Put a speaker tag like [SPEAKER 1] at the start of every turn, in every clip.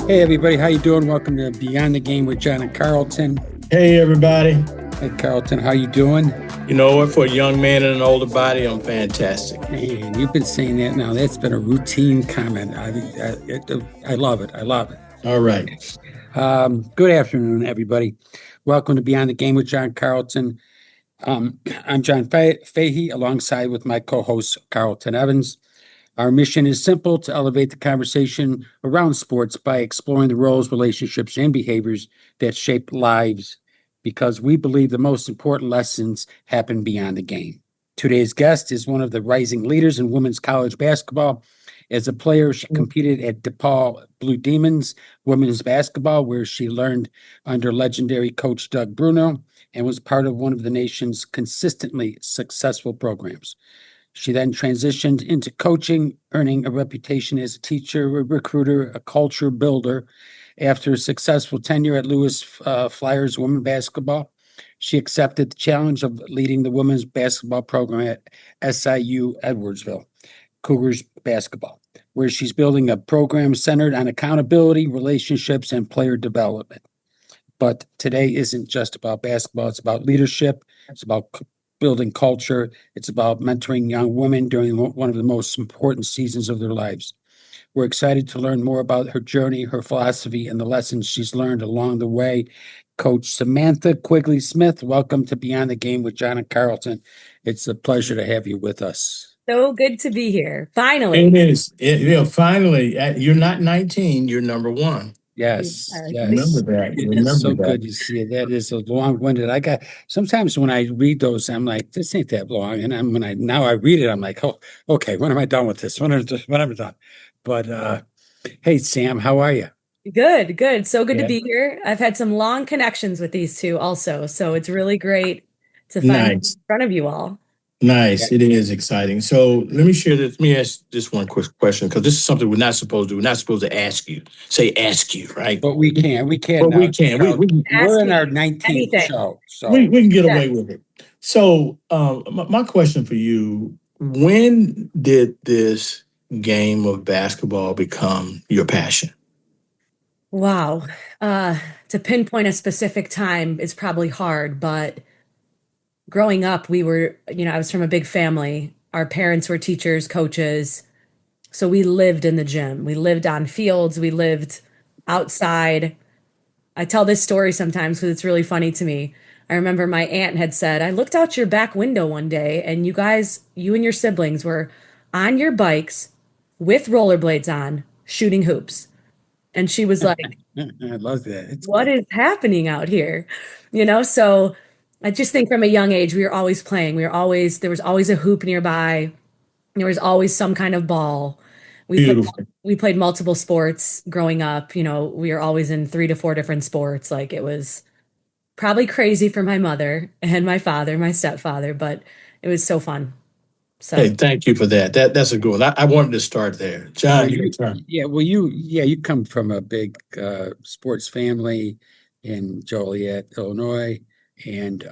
[SPEAKER 1] Hey everybody, how you doing? Welcome to Beyond the Game with John and Carlton.
[SPEAKER 2] Hey, everybody.
[SPEAKER 1] Hey Carlton, how you doing?
[SPEAKER 2] You know what? For a young man in an older body, I'm fantastic.
[SPEAKER 1] Man, you've been saying that now. That's been a routine comment. I love it. I love it.
[SPEAKER 2] All right.
[SPEAKER 1] Good afternoon, everybody. Welcome to Beyond the Game with John Carlton. I'm John Fahey, alongside with my co-host Carlton Evans. Our mission is simple: to elevate the conversation around sports by exploring the roles, relationships, and behaviors that shape lives, because we believe the most important lessons happen beyond the game. Today's guest is one of the rising leaders in women's college basketball. As a player, she competed at DePaul Blue Demons women's basketball, where she learned under legendary coach Doug Bruno and was part of one of the nation's consistently successful programs. She then transitioned into coaching, earning a reputation as a teacher, a recruiter, a culture builder. After a successful tenure at Lewis Flyers women basketball, she accepted the challenge of leading the women's basketball program at SIU Edwardsville Cougars basketball, where she's building a program centered on accountability, relationships, and player development. But today isn't just about basketball, it's about leadership, it's about building culture. It's about mentoring young women during one of the most important seasons of their lives. We're excited to learn more about her journey, her philosophy, and the lessons she's learned along the way. Coach Samantha Quigley Smith, welcome to Beyond the Game with John and Carlton. It's a pleasure to have you with us.
[SPEAKER 3] So good to be here. Finally.
[SPEAKER 2] It is. Finally, you're not 19, you're number one.
[SPEAKER 1] Yes, yes.
[SPEAKER 2] Remember that.
[SPEAKER 1] It's so good to see it. That is a long-winded. Sometimes when I read those, I'm like, this ain't that long. And now I read it, I'm like, oh, okay, when am I done with this? When am I done? But hey, Sam, how are you?
[SPEAKER 3] Good, good. So good to be here. I've had some long connections with these two also. So it's really great to find in front of you all.
[SPEAKER 2] Nice. It is exciting. So let me share this. Let me ask this one quick question, because this is something we're not supposed to do. We're not supposed to ask you. Say ask you, right?
[SPEAKER 1] But we can. We can.
[SPEAKER 2] But we can.
[SPEAKER 1] We're in our 19th show. So
[SPEAKER 2] we can get away with it. So my question for you, when did this game of basketball become your passion?
[SPEAKER 3] Wow. To pinpoint a specific time is probably hard, but growing up, I was from a big family. Our parents were teachers, coaches. So we lived in the gym. We lived on fields. We lived outside. I tell this story sometimes because it's really funny to me. I remember my aunt had said, I looked out your back window one day and you and your siblings were on your bikes with rollerblades on, shooting hoops. And she was like,
[SPEAKER 1] I love that.
[SPEAKER 3] What is happening out here? So I just think from a young age, we were always playing. There was always a hoop nearby. There was always some kind of ball. We played multiple sports growing up. We were always in 3 to 4 different sports. Like, it was probably crazy for my mother and my father, my stepfather, but it was so fun. So
[SPEAKER 2] hey, thank you for that. That's a good one. I wanted to start there. John, your turn.
[SPEAKER 1] Yeah, well, you come from a big sports family in Joliet, Illinois. And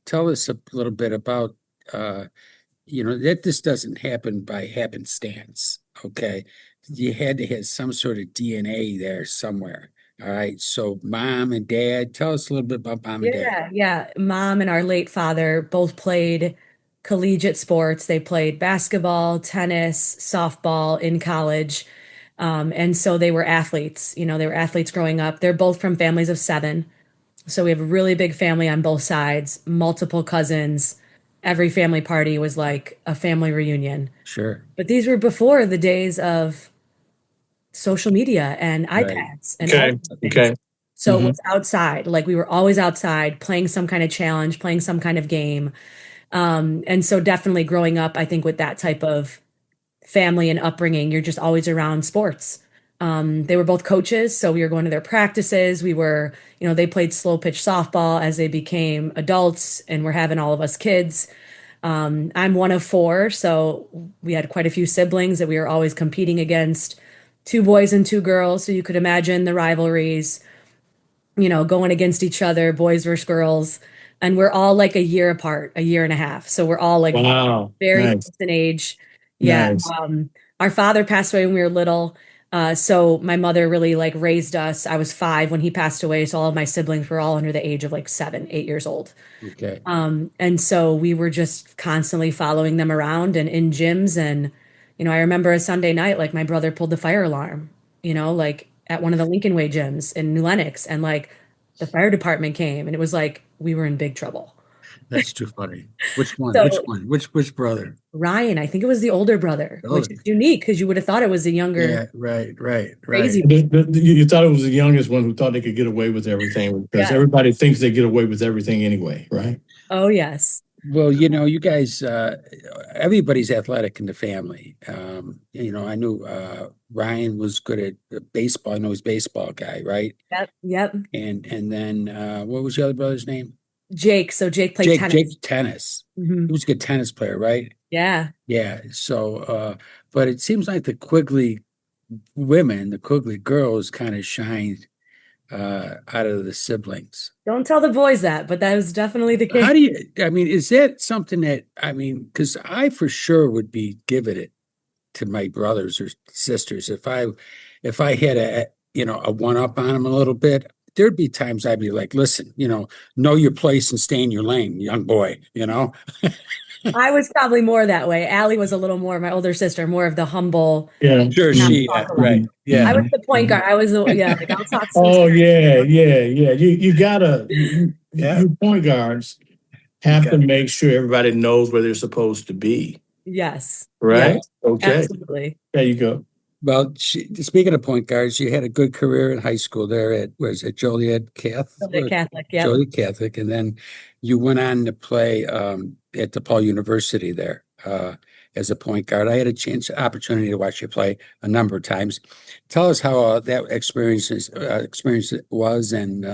[SPEAKER 1] tell us a little bit about, that this doesn't happen by happenstance, okay? You had to have some sort of DNA there somewhere, all right? So mom and dad, tell us a little bit about mom and dad.
[SPEAKER 3] Yeah. Mom and our late father both played collegiate sports. They played basketball, tennis, softball in college. And so they were athletes. They were athletes growing up. They're both from families of 7. So we have a really big family on both sides, multiple cousins. Every family party was like a family reunion.
[SPEAKER 1] Sure.
[SPEAKER 3] But these were before the days of social media and iPads and all things.
[SPEAKER 2] Okay.
[SPEAKER 3] So it was outside. Like, we were always outside playing some kind of challenge, playing some kind of game. And so definitely growing up, I think with that type of family and upbringing, you're just always around sports. They were both coaches, so we were going to their practices. They played slow pitch softball as they became adults, and we're having all of us kids. I'm one of 4, so we had quite a few siblings that we were always competing against, 2 boys and 2 girls. So you could imagine the rivalries, going against each other, boys versus girls. And we're all like a year apart, a year and a half. So we're all like very close in age. Yeah.
[SPEAKER 2] Nice.
[SPEAKER 3] Our father passed away when we were little. So my mother really like raised us. I was 5 when he passed away, so all of my siblings were all under the age of like 7, 8 years old.
[SPEAKER 1] Okay.
[SPEAKER 3] And so we were just constantly following them around and in gyms. And, I remember a Sunday night, like my brother pulled the fire alarm, like at one of the Lincoln Way gyms in New Lenox. And like the fire department came and it was like we were in big trouble.
[SPEAKER 1] That's too funny. Which one? Which
[SPEAKER 3] So
[SPEAKER 1] one? Which brother?
[SPEAKER 3] Ryan, I think it was the older brother, which
[SPEAKER 1] Oh,
[SPEAKER 3] is unique because you would have thought it was the younger
[SPEAKER 1] yeah, right.
[SPEAKER 3] crazy.
[SPEAKER 2] You thought it was the youngest one who thought they could get away with everything because
[SPEAKER 3] Yeah.
[SPEAKER 2] everybody thinks they get away with everything anyway, right?
[SPEAKER 3] Oh, yes.
[SPEAKER 1] Well, you guys, everybody's athletic in the family. I knew Ryan was good at baseball. I know he's a baseball guy, right?
[SPEAKER 3] Yep. Yep.
[SPEAKER 1] And then what was the other brother's name?
[SPEAKER 3] Jake. So Jake played tennis.
[SPEAKER 1] Jake tennis.
[SPEAKER 3] Mhm.
[SPEAKER 1] He was a good tennis player, right?
[SPEAKER 3] Yeah.
[SPEAKER 1] Yeah. So, but it seems like the Quigley women, the Quigley girls, kind of shined out of the siblings.
[SPEAKER 3] Don't tell the boys that, but that was definitely the case.
[SPEAKER 1] How do you, I mean, is that something that, because I for sure would be giving it to my brothers or sisters if I had a one up on them a little bit. There'd be times I'd be like, listen, know your place and stay in your lane, young boy,
[SPEAKER 3] I was probably more that way. Allie was a little more, my older sister, more of the humble.
[SPEAKER 2] Yeah.
[SPEAKER 1] Sure,
[SPEAKER 3] not
[SPEAKER 1] she,
[SPEAKER 3] talk a lot.
[SPEAKER 1] right, yeah.
[SPEAKER 3] I was the point guard. I was like I'll talk some
[SPEAKER 2] Oh
[SPEAKER 3] stuff.
[SPEAKER 2] yeah. You gotta
[SPEAKER 1] Yeah.
[SPEAKER 2] you point guards have
[SPEAKER 1] You
[SPEAKER 2] to
[SPEAKER 1] got-
[SPEAKER 2] make sure everybody knows where they're supposed to be.
[SPEAKER 3] Yes.
[SPEAKER 2] Right?
[SPEAKER 3] Yes,
[SPEAKER 2] Okay.
[SPEAKER 3] absolutely.
[SPEAKER 2] There you go.
[SPEAKER 1] Well, speaking of point guards, you had a good career in high school there at, was it Joliet Catholic?
[SPEAKER 3] Catholic, yep.
[SPEAKER 1] Joliet Catholic, and then you went on to play at DePaul University there as a point guard. I had a opportunity to watch you play a number of times. Tell us how that experience was, and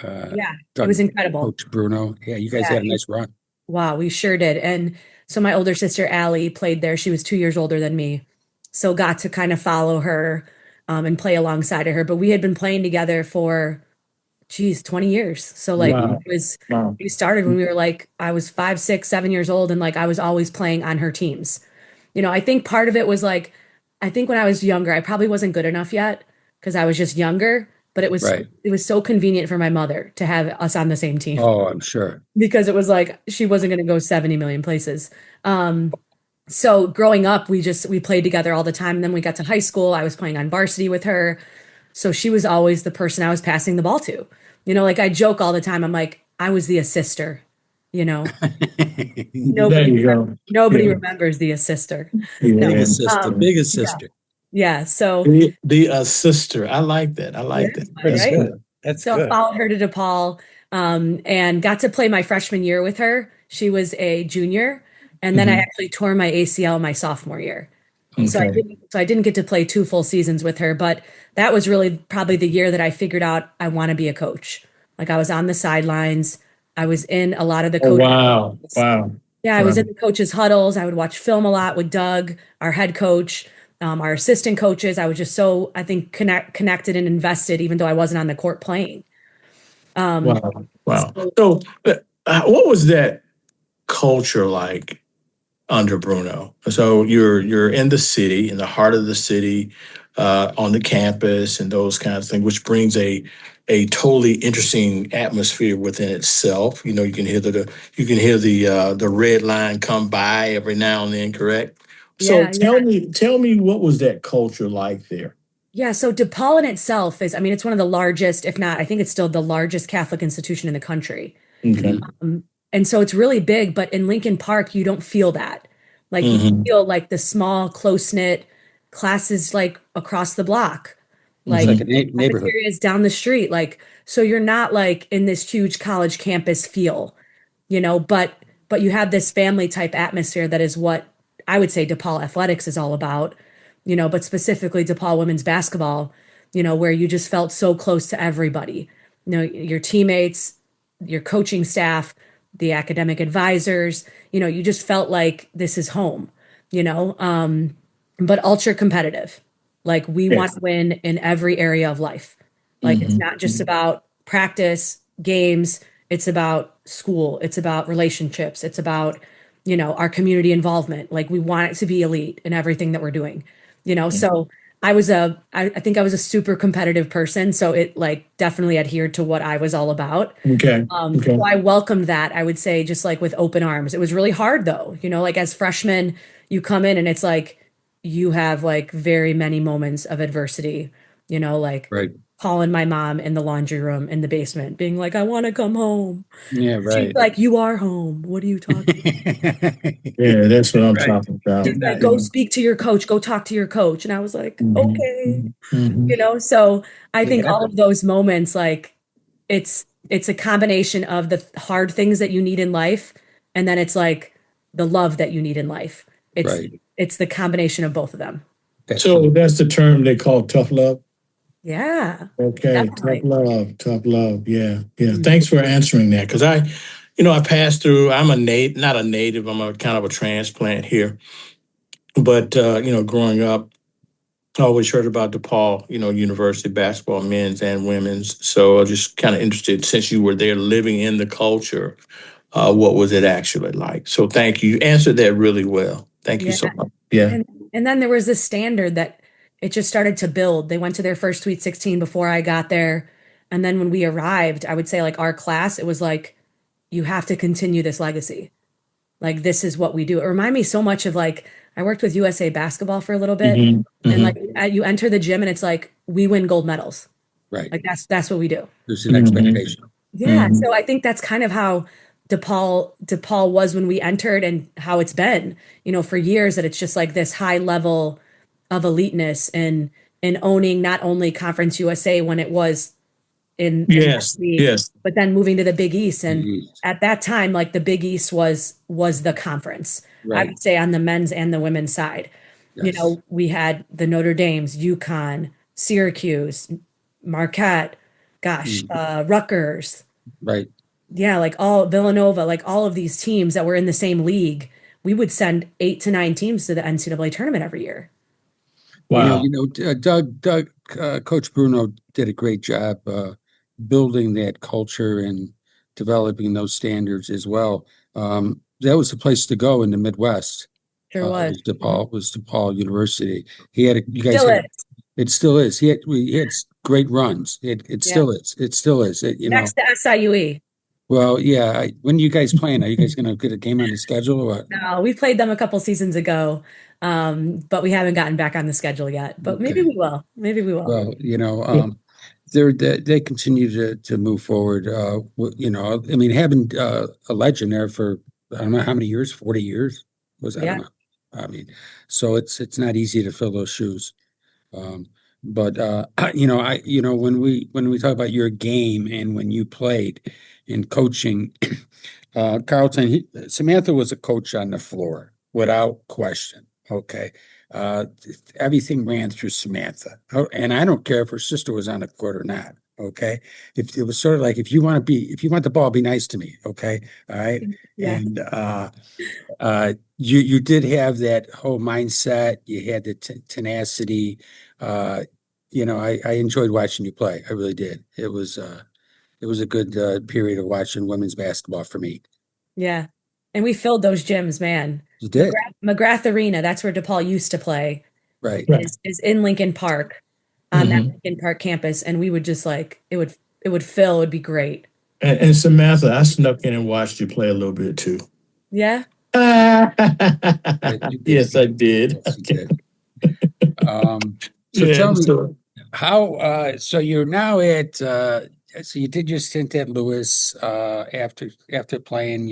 [SPEAKER 3] Yeah, it was incredible.
[SPEAKER 1] Coach Bruno. Yeah, you guys
[SPEAKER 3] Yeah,
[SPEAKER 1] had a nice run.
[SPEAKER 3] Wow, we sure did. And so my older sister Allie played there. She was 2 years older than me, so got to kind of follow her and play alongside of her. But we had been playing together for, 20 years. So like
[SPEAKER 2] Wow. Wow.
[SPEAKER 3] we started when we were like, I was 5, 6, 7 years old, and like I was always playing on her teams. I think part of it was like, I think when I was younger, I probably wasn't good enough yet because I was just younger. But it was
[SPEAKER 1] Right.
[SPEAKER 3] it was so convenient for my mother to have us on the same team
[SPEAKER 1] Oh, I'm sure.
[SPEAKER 3] because it was like she wasn't going to go 70 million places. So growing up, we played together all the time. And then we got to high school. I was playing on varsity with her. So she was always the person I was passing the ball to. Like I joke all the time. I'm like, I was the assister.
[SPEAKER 2] There
[SPEAKER 3] Nobody
[SPEAKER 2] you go.
[SPEAKER 3] nobody
[SPEAKER 2] Yeah.
[SPEAKER 3] remembers the assister.
[SPEAKER 2] Yeah.
[SPEAKER 1] Biggest sister,
[SPEAKER 3] Um,
[SPEAKER 1] biggest sister.
[SPEAKER 3] Yeah. So
[SPEAKER 2] The sister. I like that. I like that. That's
[SPEAKER 3] right?
[SPEAKER 2] good.
[SPEAKER 1] That's
[SPEAKER 3] So I
[SPEAKER 1] good.
[SPEAKER 3] followed her to DePaul and got to play my freshman year with her. She was a junior. And then I
[SPEAKER 2] Mhm.
[SPEAKER 3] actually tore my ACL my sophomore year. So
[SPEAKER 2] Okay.
[SPEAKER 3] I didn't get to play 2 full seasons with her, but that was really probably the year that I figured out I want to be a coach. Like I was on the sidelines. I was in a lot of the
[SPEAKER 2] Oh,
[SPEAKER 3] coaches.
[SPEAKER 2] wow. Wow.
[SPEAKER 3] Yeah, I was
[SPEAKER 2] Wow.
[SPEAKER 3] in the coaches' huddles. I would watch film a lot with Doug, our head coach, our assistant coaches. I was just so, I think, connected and invested, even though I wasn't on the court playing.
[SPEAKER 2] Wow. Wow.
[SPEAKER 3] So-
[SPEAKER 2] So, what was that culture like under Bruno? So you're in the city, in the heart of the city, on the campus, and those kinds of things, which brings a totally interesting atmosphere within itself. You can hear the red line come by every now and then. Correct. So
[SPEAKER 3] Yeah,
[SPEAKER 2] tell me what was that culture like there?
[SPEAKER 3] Yeah, so DePaul in itself is, it's one of the largest, if not, I think it's still the largest Catholic institution in the country.
[SPEAKER 2] Okay.
[SPEAKER 3] And so it's really big, but in Lincoln Park, you don't feel that. Like you
[SPEAKER 2] Mhm.
[SPEAKER 3] feel like the small, close-knit classes like across the block.
[SPEAKER 1] It's
[SPEAKER 3] Like
[SPEAKER 1] like a neighborhood.
[SPEAKER 3] cafeterias down the street. Like, so you're not like in this huge college campus feel, but you have this family type atmosphere that is what I would say DePaul athletics is all about, but specifically DePaul women's basketball, where you just felt so close to everybody, your teammates, your coaching staff, the academic advisors, you just felt like this is home, but ultra competitive. Like we want
[SPEAKER 2] Yes.
[SPEAKER 3] to win in every area of life. Like it's
[SPEAKER 2] Mhm.
[SPEAKER 3] not just about practice, games, it's about school, it's about relationships, it's about, our community involvement. Like we want it to be elite in everything that we're doing. So I think I was a super competitive person, so it like definitely adhered to what I was all about.
[SPEAKER 2] Okay. Okay.
[SPEAKER 3] So I welcomed that, I would say, just like with open arms. It was really hard though, like as freshmen, you come in and it's like you have like very many moments of adversity, like
[SPEAKER 1] Right.
[SPEAKER 3] calling my mom in the laundry room in the basement, being like, I want to come home.
[SPEAKER 1] Yeah,
[SPEAKER 3] She's
[SPEAKER 1] right.
[SPEAKER 3] like, you are home. What are you talking?
[SPEAKER 2] Yeah, that's what I'm
[SPEAKER 1] Right.
[SPEAKER 2] talking about.
[SPEAKER 3] She's like, go speak to your coach, go talk to your coach. And I was like,
[SPEAKER 2] Mhm,
[SPEAKER 3] okay.
[SPEAKER 2] mhm, mhm.
[SPEAKER 3] So I
[SPEAKER 1] It
[SPEAKER 3] think all of
[SPEAKER 1] happened.
[SPEAKER 3] those moments, like it's a combination of the hard things that you need in life, and then it's like the love that you need in life. It's
[SPEAKER 1] Right.
[SPEAKER 3] it's the combination of both of them.
[SPEAKER 1] That's
[SPEAKER 2] So
[SPEAKER 1] true.
[SPEAKER 2] that's the term they call tough love.
[SPEAKER 3] Yeah,
[SPEAKER 2] Okay, tough
[SPEAKER 3] definitely.
[SPEAKER 2] love, tough love. Yeah, yeah.
[SPEAKER 3] Mhm.
[SPEAKER 2] Thanks for answering that because I passed through. I'm not a native. I'm a kind of a transplant here. But growing up, I always heard about DePaul, University basketball, men's and women's. So I'm just kind of interested since you were there living in the culture, what was it actually like? So thank you. You answered that really well. Thank you
[SPEAKER 3] Yeah.
[SPEAKER 2] so much. Yeah.
[SPEAKER 3] And then there was this standard that it just started to build. They went to their first Sweet 16 before I got there. And then when we arrived, I would say like our class, it was like, you have to continue this legacy. Like this is what we do. It reminded me so much of like I worked with USA basketball for a little bit,
[SPEAKER 2] Hmm.
[SPEAKER 3] and
[SPEAKER 2] Hmm.
[SPEAKER 3] like you enter the gym and it's like we win gold medals.
[SPEAKER 1] Right.
[SPEAKER 3] Like that's what we do.
[SPEAKER 1] There's an
[SPEAKER 2] Hmm.
[SPEAKER 1] expectation.
[SPEAKER 3] Yeah.
[SPEAKER 2] Hmm.
[SPEAKER 3] So I think that's kind of how DePaul was when we entered, and how it's been, for years, that it's just like this high level of eliteness and owning not only Conference USA when it was in that
[SPEAKER 2] Yes.
[SPEAKER 3] league,
[SPEAKER 2] Yes.
[SPEAKER 3] but then moving to the Big East. And
[SPEAKER 1] Yes.
[SPEAKER 3] at that time, like the Big East was the conference. I
[SPEAKER 1] Right.
[SPEAKER 3] would say on the men's and the women's side.
[SPEAKER 1] Yes.
[SPEAKER 3] We had the Notre Dames, UConn, Syracuse, Marquette, gosh,
[SPEAKER 1] Mm.
[SPEAKER 3] Rutgers.
[SPEAKER 1] Right.
[SPEAKER 3] Yeah, like all Villanova, like all of these teams that were in the same league. We would send 8 to 9 teams to the NCAA tournament every year.
[SPEAKER 2] Wow.
[SPEAKER 1] Doug, Coach Bruno did a great job building that culture and developing those standards as well. That was the place to go in the Midwest.
[SPEAKER 3] Sure was.
[SPEAKER 1] Was DePaul University. He had you guys
[SPEAKER 3] Still
[SPEAKER 1] had
[SPEAKER 3] is.
[SPEAKER 1] it still is. He had great runs. It
[SPEAKER 3] Yeah.
[SPEAKER 1] still is. It still is.
[SPEAKER 3] Next to SIUE.
[SPEAKER 1] Well, yeah. When are you guys playing? Are you guys going to get a game on the schedule or what?
[SPEAKER 3] No, we played them a couple seasons ago, but we haven't gotten back on the schedule yet. But maybe
[SPEAKER 1] Okay.
[SPEAKER 3] we will. Maybe we will.
[SPEAKER 1] Well, they continue to move forward. I mean, having a legend there for I don't know how many years, 40 years was I don't
[SPEAKER 3] Yeah.
[SPEAKER 1] know. I mean, so it's not easy to fill those shoes. Um, but when we talk about your game and when you played in coaching, Carlton, Samantha was a coach on the floor without question. Okay. Uh, Everything ran through Samantha. Oh, and I don't care if her sister was on the court or not. Okay. If it was sort of like, if you want the ball, be nice to me. Okay. All right.
[SPEAKER 3] Yeah.
[SPEAKER 1] And, you did have that whole mindset. You had the tenacity. I enjoyed watching you play. I really did. It was a good period of watching women's basketball for me.
[SPEAKER 3] Yeah. And we filled those gyms, man.
[SPEAKER 1] You did,
[SPEAKER 3] McGrath Arena, that's where DePaul used to play,
[SPEAKER 1] right?
[SPEAKER 2] Right.
[SPEAKER 3] is in Lincoln Park, on that
[SPEAKER 2] Mhm.
[SPEAKER 3] Lincoln Park campus. And we would just like it would fill, it would be great.
[SPEAKER 2] And Samantha, I snuck in and watched you play a little bit too.
[SPEAKER 3] Yeah.
[SPEAKER 1] You did.
[SPEAKER 2] Yes, I did.
[SPEAKER 1] Yes, you did. So
[SPEAKER 2] Yeah.
[SPEAKER 1] tell me
[SPEAKER 2] So,
[SPEAKER 1] how. So you're now at. So you did your stint at Lewis. After playing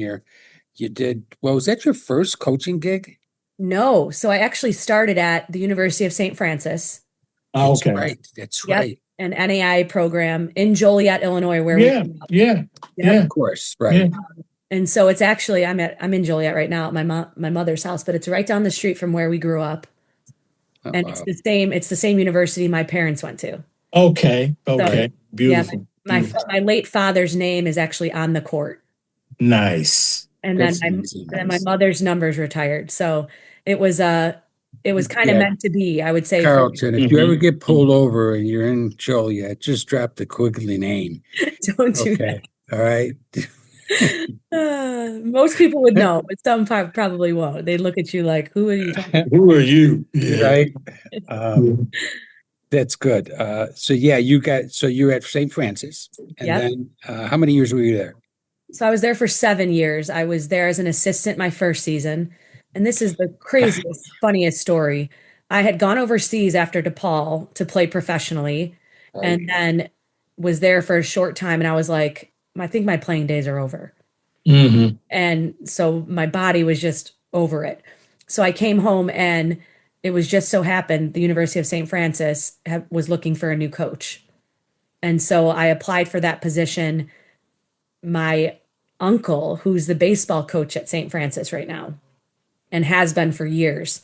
[SPEAKER 1] you did. Well, was that your first coaching gig?
[SPEAKER 3] No. So I actually started at the University of St. Francis.
[SPEAKER 1] That's
[SPEAKER 2] okay.
[SPEAKER 1] right. That's
[SPEAKER 3] Yep.
[SPEAKER 1] right.
[SPEAKER 3] An NAI program in Joliet, Illinois, where we
[SPEAKER 2] Yeah.
[SPEAKER 3] grew up.
[SPEAKER 2] Yeah.
[SPEAKER 3] Yep.
[SPEAKER 2] Yeah.
[SPEAKER 1] Of course, right.
[SPEAKER 2] Yeah.
[SPEAKER 3] And so it's actually I'm in Joliet right now at my mother's house, but it's right down the street from where we grew up.
[SPEAKER 1] Oh,
[SPEAKER 3] And
[SPEAKER 1] wow.
[SPEAKER 3] it's the same university my parents went to.
[SPEAKER 2] Okay.
[SPEAKER 3] So
[SPEAKER 2] Okay.
[SPEAKER 3] yeah,
[SPEAKER 2] Beautiful.
[SPEAKER 3] my
[SPEAKER 2] Beautiful.
[SPEAKER 3] my late father's name is actually on the court.
[SPEAKER 2] Nice.
[SPEAKER 3] And then
[SPEAKER 1] That's amazing.
[SPEAKER 3] my mother's number's retired. So it was kind of
[SPEAKER 1] Yeah,
[SPEAKER 3] meant to be, I would say, for
[SPEAKER 1] Carlton, if you ever
[SPEAKER 2] Mhm.
[SPEAKER 1] get pulled over and you're in Joliet, just drop the Quigley name.
[SPEAKER 3] don't do that.
[SPEAKER 1] Okay. All right.
[SPEAKER 3] Most people would know, but some probably won't. They look at you like, who are you talking
[SPEAKER 2] Who are you? Yeah.
[SPEAKER 1] Right?
[SPEAKER 3] to?
[SPEAKER 1] That's good. So yeah, you're at St. Francis, and
[SPEAKER 3] Yep.
[SPEAKER 1] then how many years were you there?
[SPEAKER 3] So I was there for 7 years. I was there as an assistant my first season. And this is the craziest, funniest story. I had gone overseas after DePaul to play professionally
[SPEAKER 1] Right.
[SPEAKER 3] and then was there for a short time. And I was like, I think my playing days are over.
[SPEAKER 2] Hmm.
[SPEAKER 3] And so my body was just over it. So I came home and it was just so happened the University of St. Francis was looking for a new coach. And so I applied for that position. My uncle, who's the baseball coach at St. Francis right now and has been for years,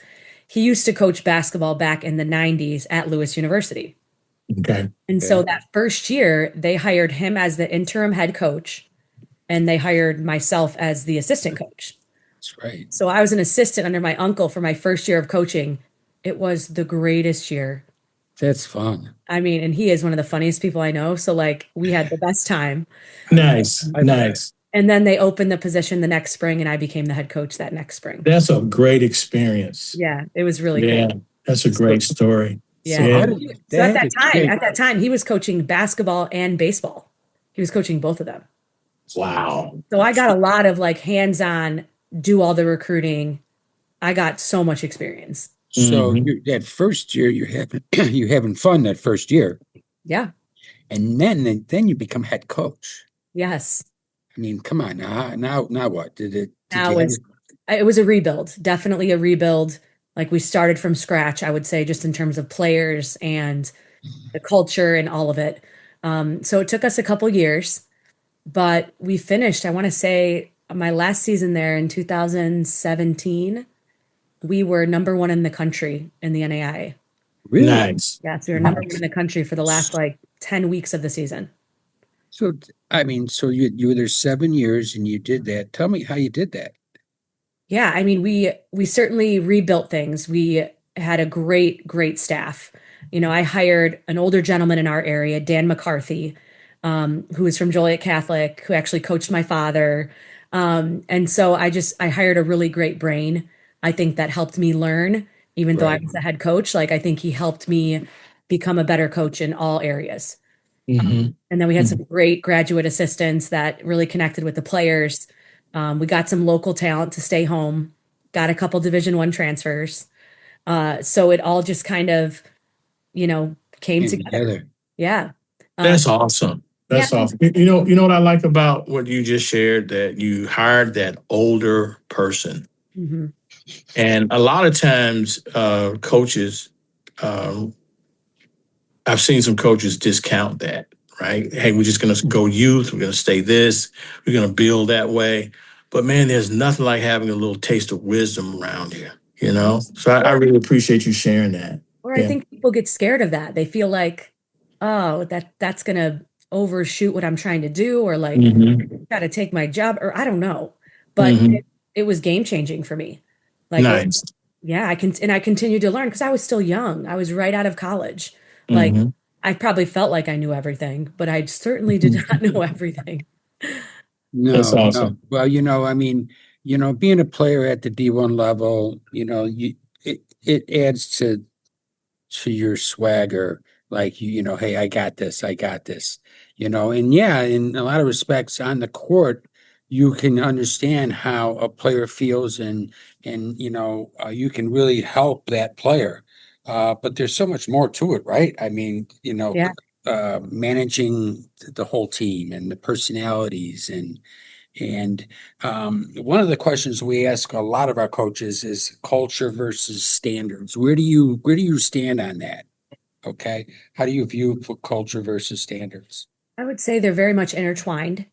[SPEAKER 3] he used to coach basketball back in the 90s at Lewis University.
[SPEAKER 2] Okay.
[SPEAKER 3] And so that first year, they hired him as the interim head coach and they hired myself as the assistant coach.
[SPEAKER 1] That's right.
[SPEAKER 3] So I was an assistant under my uncle for my first year of coaching. It was the greatest year.
[SPEAKER 1] That's fun.
[SPEAKER 3] I mean, and he is one of the funniest people I know. So, like, we had the best time.
[SPEAKER 2] Nice.
[SPEAKER 1] I bet.
[SPEAKER 2] Nice.
[SPEAKER 3] And then they opened the position the next spring, and I became the head coach that next spring.
[SPEAKER 2] That's a great experience.
[SPEAKER 3] Yeah, it was really
[SPEAKER 2] Yeah.
[SPEAKER 3] cool.
[SPEAKER 2] That's a great story.
[SPEAKER 3] Yeah.
[SPEAKER 1] So how
[SPEAKER 2] Yeah.
[SPEAKER 1] did
[SPEAKER 3] So at
[SPEAKER 1] had
[SPEAKER 3] that
[SPEAKER 1] to
[SPEAKER 3] time,
[SPEAKER 1] change-
[SPEAKER 3] at that time, he was coaching basketball and baseball. He was coaching both of them.
[SPEAKER 2] Wow.
[SPEAKER 3] So I got a lot of like hands-on, do all the recruiting. I got so much experience.
[SPEAKER 1] So
[SPEAKER 2] Mhm.
[SPEAKER 1] that first year you're having you're having fun that first year,
[SPEAKER 3] Yeah.
[SPEAKER 1] and then you become head coach.
[SPEAKER 3] Yes.
[SPEAKER 1] I mean, come on now what did
[SPEAKER 3] Now
[SPEAKER 1] you have
[SPEAKER 3] it was a rebuild, definitely a rebuild. Like we started from scratch, I would say, just in terms of players and the culture and all of it. So it took us a couple years, but we finished, I want to say, my last season there in 2017, we were number one in the country in the NAIA.
[SPEAKER 1] really?
[SPEAKER 2] Nice.
[SPEAKER 3] Yes, we were number one in the country for the last like 10 weeks of the season.
[SPEAKER 1] So I mean, so you were there 7 years and you did that. Tell me how you did that.
[SPEAKER 3] Yeah, I mean, we certainly rebuilt things. We had a great staff. You know, I hired an older gentleman in our area, Dan McCarthy, who is from Joliet Catholic, who actually coached my father. And so I hired a really great brain. I think that helped me learn, even though I
[SPEAKER 1] Right.
[SPEAKER 3] was the head coach. Like I think he helped me become a better coach in all areas.
[SPEAKER 2] Hmm.
[SPEAKER 3] And then we had some great graduate assistants that really connected with the players. We got some local talent to stay home, got a couple Division I transfers. So it all just kind of, came
[SPEAKER 1] Came
[SPEAKER 3] together.
[SPEAKER 1] together.
[SPEAKER 3] Yeah.
[SPEAKER 2] That's awesome. That's
[SPEAKER 3] Yeah.
[SPEAKER 2] awesome. You know what I like about what you just shared, that you hired that older person.
[SPEAKER 3] Mhm.
[SPEAKER 2] And a lot of times, coaches, um, I've seen some coaches discount that, right? Hey, we're just going to go youth. We're going to stay this. We're going to build that way. But man, there's nothing like having a little taste of wisdom around here, you know? So I really appreciate you sharing that.
[SPEAKER 3] Or I
[SPEAKER 2] Yeah.
[SPEAKER 3] think people get scared of that. They feel like, oh, that's gonna overshoot what I'm trying to do, or like
[SPEAKER 2] Hmm.
[SPEAKER 3] got to take my job, or I don't know. But
[SPEAKER 2] Hmm.
[SPEAKER 3] it was game changing for me. Like
[SPEAKER 2] Nice.
[SPEAKER 3] yeah, I continued to learn because I was still young. I was right out of college. Like
[SPEAKER 2] Hmm.
[SPEAKER 3] I probably felt like I knew everything, but I certainly did not know everything.
[SPEAKER 2] That's
[SPEAKER 1] No.
[SPEAKER 2] awesome.
[SPEAKER 1] Well, I mean, being a player at the D1 level, it adds to your swagger. Like hey, I got this. And yeah, in a lot of respects on the court, you can understand how a player feels, and you can really help that player. But there's so much more to it, right? I mean,
[SPEAKER 3] Yeah.
[SPEAKER 1] managing the whole team and the personalities and one of the questions we ask a lot of our coaches is culture versus standards. Where do you stand on that? Okay, how do you view culture versus standards?
[SPEAKER 3] I would say they're very much intertwined,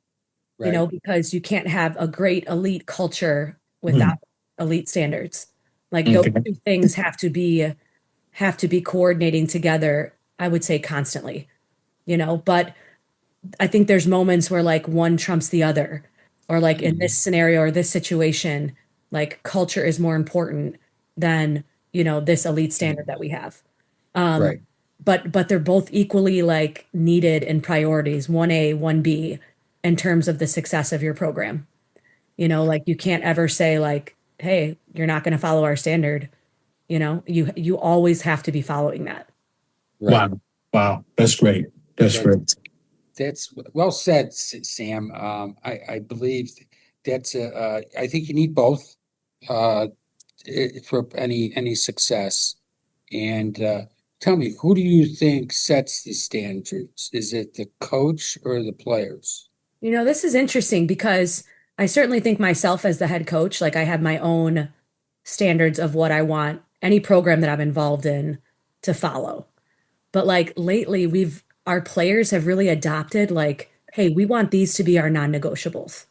[SPEAKER 1] Right.
[SPEAKER 3] because you can't have a great elite culture without
[SPEAKER 2] Mm.
[SPEAKER 3] elite standards. Like those
[SPEAKER 2] Okay.
[SPEAKER 3] two things have to be coordinating together, I would say constantly, but I think there's moments where like one trumps the other, or like in this scenario or this situation, like culture is more important than, this elite standard that we have. Um,
[SPEAKER 1] Right.
[SPEAKER 3] but they're both equally like needed in priorities, 1A, 1B. in terms of the success of your program. You know, like you can't ever say like, hey, you're not going to follow our standard. You know, you always have to be following that.
[SPEAKER 1] Right.
[SPEAKER 2] Wow. Wow. That's great. That's
[SPEAKER 1] That's,
[SPEAKER 2] great.
[SPEAKER 1] that's well said, Sam. I believe that's I think you need both for any success. And tell me, who do you think sets the standards? Is it the coach or the players?
[SPEAKER 3] You know, this is interesting because I certainly think myself as the head coach, like I have my own standards of what I want any program that I'm involved in to follow. But like lately, our players have really adopted like, hey, we want these to be our non-negotiables,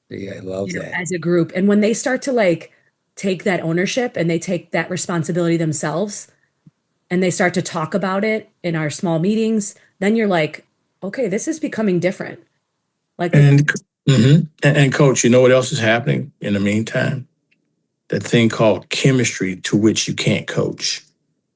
[SPEAKER 1] Yeah, I love
[SPEAKER 3] you know,
[SPEAKER 1] that.
[SPEAKER 3] as a group. And when they start to like take that ownership and they take that responsibility themselves and they start to talk about it in our small meetings, then you're like, okay, this is becoming different. Like the
[SPEAKER 2] And, and coach, you know what else is happening in the meantime? That thing called chemistry to which you can't coach.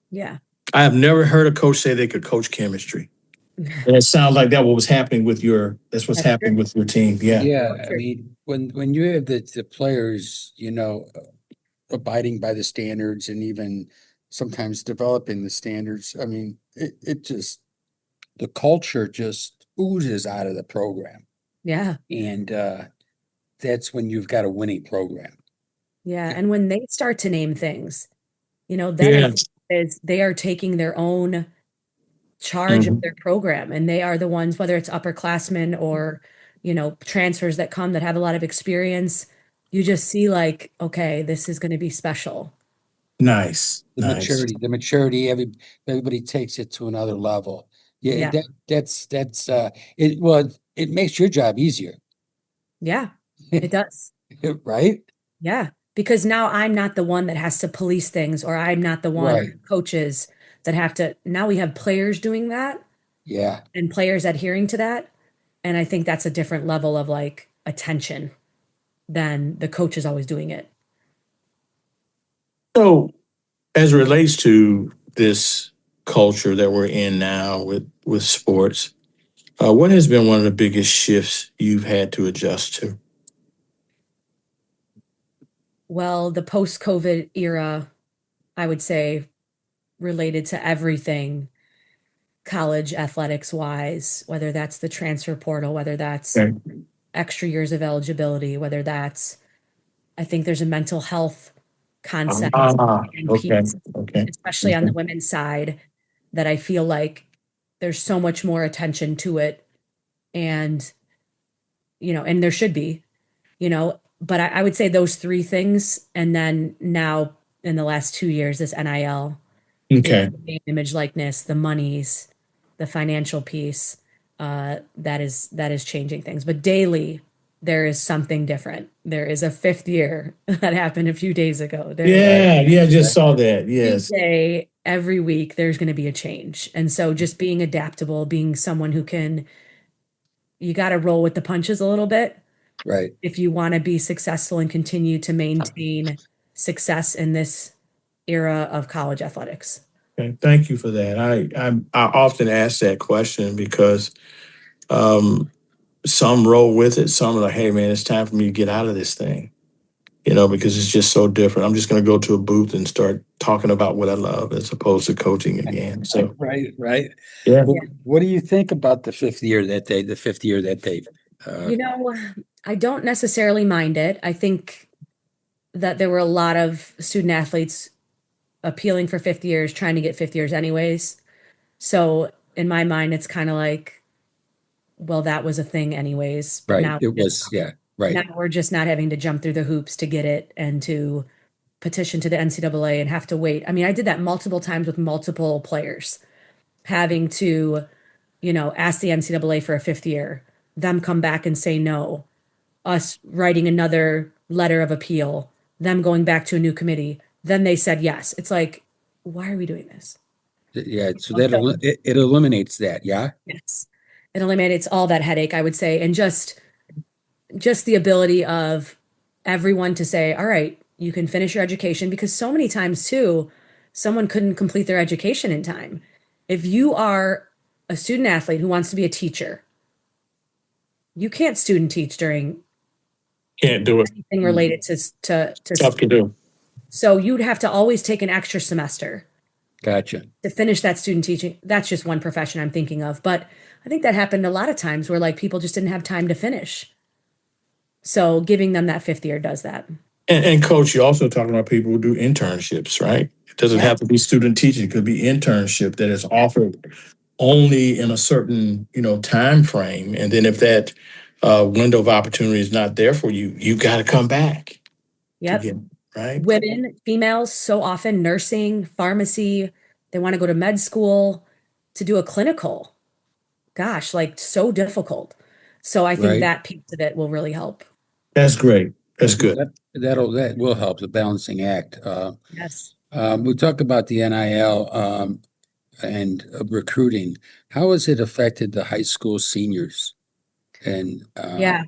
[SPEAKER 3] yeah.
[SPEAKER 2] I have never heard a coach say they could coach chemistry. And it sounds like that what was happening with that's what's
[SPEAKER 3] That's
[SPEAKER 2] happening
[SPEAKER 3] true.
[SPEAKER 2] with your team. Yeah.
[SPEAKER 1] Yeah,
[SPEAKER 3] So
[SPEAKER 1] I
[SPEAKER 3] true.
[SPEAKER 1] mean, when you have the players, abiding by the standards and even sometimes developing the standards, I mean, it just the culture just oozes out of the program.
[SPEAKER 3] Yeah.
[SPEAKER 1] And that's when you've got a winning program.
[SPEAKER 3] Yeah. And when they start to name things, you know, then I
[SPEAKER 2] Yeah.
[SPEAKER 3] think is they are taking their own charge of
[SPEAKER 2] Mhm.
[SPEAKER 3] their program and they are the ones, whether it's upperclassmen or, you know, transfers that come that have a lot of experience, you just see like, okay, this is going to be special.
[SPEAKER 2] Nice.
[SPEAKER 1] The
[SPEAKER 2] Nice.
[SPEAKER 1] maturity, everybody takes it to another level. Yeah,
[SPEAKER 3] Yeah.
[SPEAKER 1] that's it. Well, it makes your job easier,
[SPEAKER 3] Yeah. It does.
[SPEAKER 1] right?
[SPEAKER 3] Yeah. Because now I'm not the one that has to police things or I'm not the one or
[SPEAKER 1] Right.
[SPEAKER 3] coaches that have to. Now we have players doing that
[SPEAKER 1] Yeah.
[SPEAKER 3] and players adhering to that. And I think that's a different level of like attention than the coach is always doing it.
[SPEAKER 2] So, as it relates to this culture that we're in now with sports, what has been one of the biggest shifts you've had to adjust to?
[SPEAKER 3] Well, the post-COVID era, I would say, related to everything college athletics wise, whether that's the transfer portal, whether that's
[SPEAKER 2] Okay.
[SPEAKER 3] extra years of eligibility, whether that's, I think there's a mental health concept and
[SPEAKER 2] Okay.
[SPEAKER 3] piece,
[SPEAKER 2] Okay.
[SPEAKER 3] especially on
[SPEAKER 2] Okay.
[SPEAKER 3] the women's side, that I feel like there's so much more attention to it. And, you know, and there should be, you know, but I would say those three things. And then now in the last 2 years, this NIL, you know,
[SPEAKER 2] Okay.
[SPEAKER 3] the name, image, likeness, the monies, the financial piece, that is changing things. But daily, there is something different. There is a fifth year that happened a few days ago. There,
[SPEAKER 1] Right.
[SPEAKER 2] Yeah. Yeah. I just
[SPEAKER 1] Right.
[SPEAKER 2] saw that.
[SPEAKER 3] every
[SPEAKER 2] Yes.
[SPEAKER 3] day, every week, there's going to be a change. And so just being adaptable, being someone who can, you got to roll with the punches a little bit
[SPEAKER 1] Right.
[SPEAKER 3] if you want to be successful and continue to maintain success in this era of college athletics.
[SPEAKER 2] Okay. Thank you for that. I often ask that question because um, some roll with it. Some are like, "Hey, man, it's time for me to get out of this thing." Because it's just so different. I'm just going to go to a booth and start talking about what I love as opposed to coaching again. So,
[SPEAKER 1] Right. Right.
[SPEAKER 2] yeah.
[SPEAKER 1] What do you think about the fifth year that they've,
[SPEAKER 3] You know, I don't necessarily mind it. I think that there were a lot of student athletes appealing for fifth years, trying to get fifth years anyways. So in my mind, it's kind of like, well, that was a thing anyways. But
[SPEAKER 1] right. It was, yeah,
[SPEAKER 3] now
[SPEAKER 1] right.
[SPEAKER 3] we're just not having to jump through the hoops to get it and to petition to the NCAA and have to wait. I mean, I did that multiple times with multiple players, having to, you know, ask the NCAA for a fifth year, them come back and say no, us writing another letter of appeal, them going back to a new committee. Then they said yes. It's like, why are we doing this?
[SPEAKER 1] Yeah. So
[SPEAKER 3] So,
[SPEAKER 1] it eliminates that. Yeah.
[SPEAKER 3] yes, it eliminates all that headache, I would say, and just the ability of everyone to say, all right, you can finish your education because so many times too, someone couldn't complete their education in time. If you are a student athlete who wants to be a teacher, you can't student teach during
[SPEAKER 2] Can't do it.
[SPEAKER 3] anything related to
[SPEAKER 2] Tough to do.
[SPEAKER 3] so you'd have to always take an extra semester
[SPEAKER 1] Gotcha.
[SPEAKER 3] to finish that student teaching. That's just one profession I'm thinking of, but I think that happened a lot of times where like people just didn't have time to finish. So giving them that fifth year does that.
[SPEAKER 2] And coach, you're also talking about people who do internships, right? It doesn't
[SPEAKER 3] Yeah.
[SPEAKER 2] have to be student teaching. It could be internship that is offered only in a certain, time frame. And then if that window of opportunity is not there for you, you got to come back
[SPEAKER 3] Yep.
[SPEAKER 2] again, right?
[SPEAKER 3] Women, females, so often nursing, pharmacy, they want to go to med school to do a clinical. Gosh, like so difficult. So I think
[SPEAKER 1] Right.
[SPEAKER 3] that piece of it will really help.
[SPEAKER 2] That's great. That's good.
[SPEAKER 1] That will help the balancing act.
[SPEAKER 3] Yes.
[SPEAKER 1] We talk about the NIL and recruiting. How has it affected the high school seniors and
[SPEAKER 3] Yeah.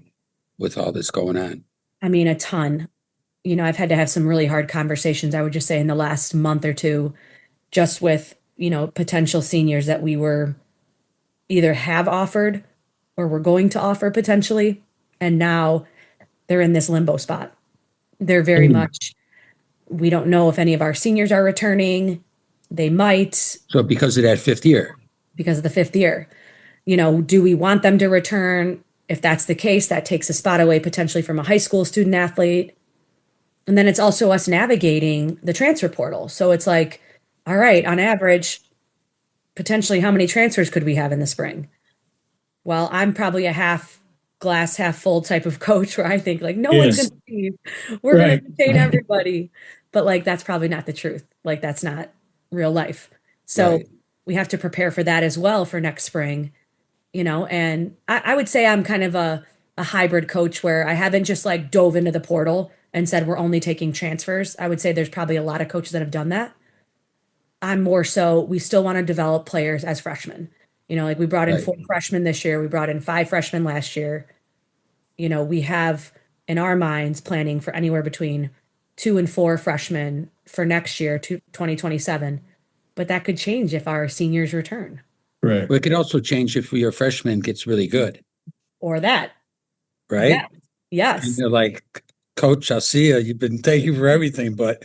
[SPEAKER 1] with all this going on?
[SPEAKER 3] I mean, a ton. I've had to have some really hard conversations, I would just say, in the last month or two, just with, potential seniors that we were either have offered or we're going to offer potentially. And now they're in this limbo spot. They're very much, we don't know if any of our seniors are returning. They might
[SPEAKER 1] So because of that fifth year,
[SPEAKER 3] because of the fifth year. Do we want them to return? If that's the case, that takes a spot away potentially from a high school student athlete. And then it's also us navigating the transfer portal. So it's like, all right, on average, potentially how many transfers could we have in the spring? Well, I'm probably a half glass, half full type of coach where I think like no one's
[SPEAKER 2] Yes.
[SPEAKER 3] going to leave. We're going
[SPEAKER 2] Right.
[SPEAKER 3] to retain everybody. But like that's probably not the truth. Like that's not real life. So
[SPEAKER 1] Right.
[SPEAKER 3] we have to prepare for that as well for next spring, and I would say I'm kind of a hybrid coach where I haven't just like dove into the portal and said we're only taking transfers. I would say there's probably a lot of coaches that have done that. I'm more so we still want to develop players as freshmen. Like we brought in
[SPEAKER 1] Right.
[SPEAKER 3] 4 freshmen this year, we brought in 5 freshmen last year. We have in our minds planning for anywhere between 2 and 4 freshmen for next year, 2027. But that could change if our seniors return
[SPEAKER 2] Right.
[SPEAKER 1] Well, it could also change if your freshman gets really good,
[SPEAKER 3] or that.
[SPEAKER 1] right?
[SPEAKER 3] Yeah.
[SPEAKER 1] And
[SPEAKER 3] Yes.
[SPEAKER 1] you're like, Coach, I'll see you. Thank you for everything, but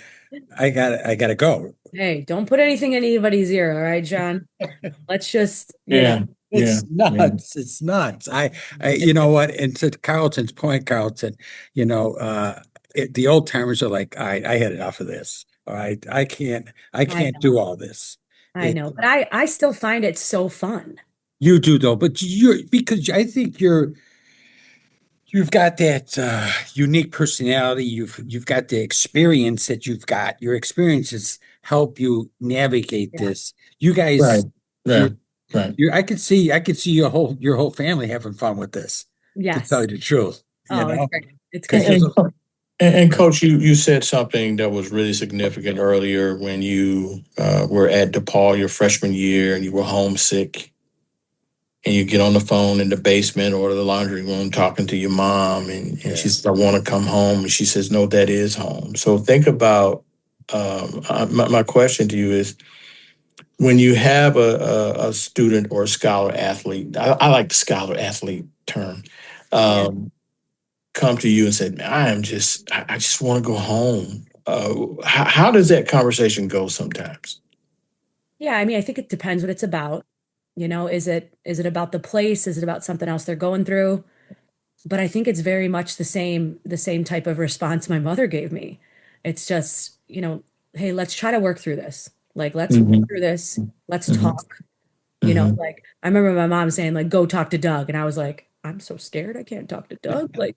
[SPEAKER 1] I gotta go.
[SPEAKER 3] Hey, don't put anything in anybody's ear, all right, John? Let's just,
[SPEAKER 2] Yeah.
[SPEAKER 1] It's
[SPEAKER 2] Yeah.
[SPEAKER 1] nuts. It's nuts. You know what? And to Carlton's point, Carlton, the old timers are like, I had enough of this. All right. I can't
[SPEAKER 3] know.
[SPEAKER 1] do all this.
[SPEAKER 3] I know, but I still find it so fun.
[SPEAKER 1] You do though, but because I think you've got that unique personality. You've got the experience that you've got. Your experiences help you navigate
[SPEAKER 3] Yeah.
[SPEAKER 1] this. You guys,
[SPEAKER 2] Right. Right. Right.
[SPEAKER 1] I could see your whole family having fun with this. To
[SPEAKER 3] Yes.
[SPEAKER 1] tell you the truth,
[SPEAKER 3] Oh,
[SPEAKER 1] know,
[SPEAKER 3] it's great. It's
[SPEAKER 1] because
[SPEAKER 3] great.
[SPEAKER 2] And coach, you said something that was really significant earlier when you were at DePaul your freshman year and you were homesick and you get on the phone in the basement or the laundry room talking to your mom and she says, I want to come home. And she says, no, that is home. So think about my question to you is when you have a student or a scholar athlete, I like the scholar athlete term, come to you and say, "Man, I just want to go home." How does that conversation go sometimes?
[SPEAKER 3] Yeah, I mean, I think it depends what it's about. Is it about the place? Is it about something else they're going through? But I think it's very much the same type of response my mother gave me. It's just, hey, let's try to work through this. Like, let's work through this. Let's talk. Like I remember my mom saying, like, go talk to Doug. And I was like, I'm so scared I can't talk to Doug. Like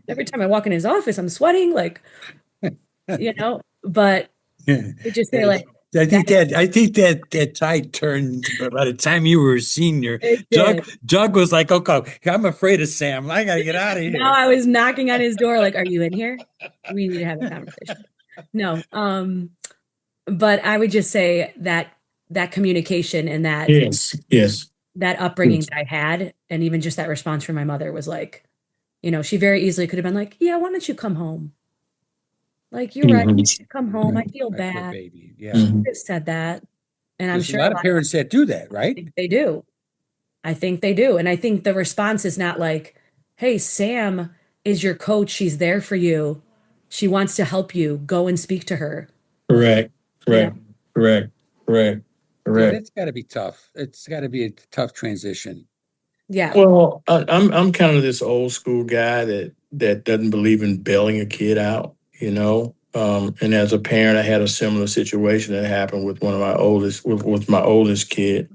[SPEAKER 3] every time I walk in his office, I'm sweating, like, but they just say like
[SPEAKER 1] I think that tide turned by the time you were a senior.
[SPEAKER 3] it did.
[SPEAKER 1] Doug was like, okay, I'm afraid of Sam. I gotta get out of here.
[SPEAKER 3] Now I was knocking on his door, like, are you in here? We need to have a conversation. No. But I would just say that communication and that
[SPEAKER 2] Yes.
[SPEAKER 3] that upbringing that I had, and even just that response from my mother was like, she very easily could have been like, yeah, why don't you come home? Like, you're right, you should come home. I feel
[SPEAKER 1] My poor
[SPEAKER 3] bad.
[SPEAKER 1] baby. Yeah.
[SPEAKER 3] She just said that. And I'm
[SPEAKER 1] There's
[SPEAKER 3] sure
[SPEAKER 1] a lot of parents that do that, right?
[SPEAKER 3] think they do. I think they do. And I think the response is not like, hey, Sam is your coach. She's there for you. She wants to help you. Go and speak to her.
[SPEAKER 2] Correct.
[SPEAKER 3] You know?
[SPEAKER 2] Correct. Correct. Correct.
[SPEAKER 1] Yeah,
[SPEAKER 2] Correct.
[SPEAKER 1] that's gotta be tough. It's gotta be a tough transition.
[SPEAKER 3] Yeah.
[SPEAKER 2] Well, I'm kind of this old school guy that doesn't believe in bailing a kid out, you know. And as a parent, I had a similar situation that happened with one of my oldest with my oldest kid.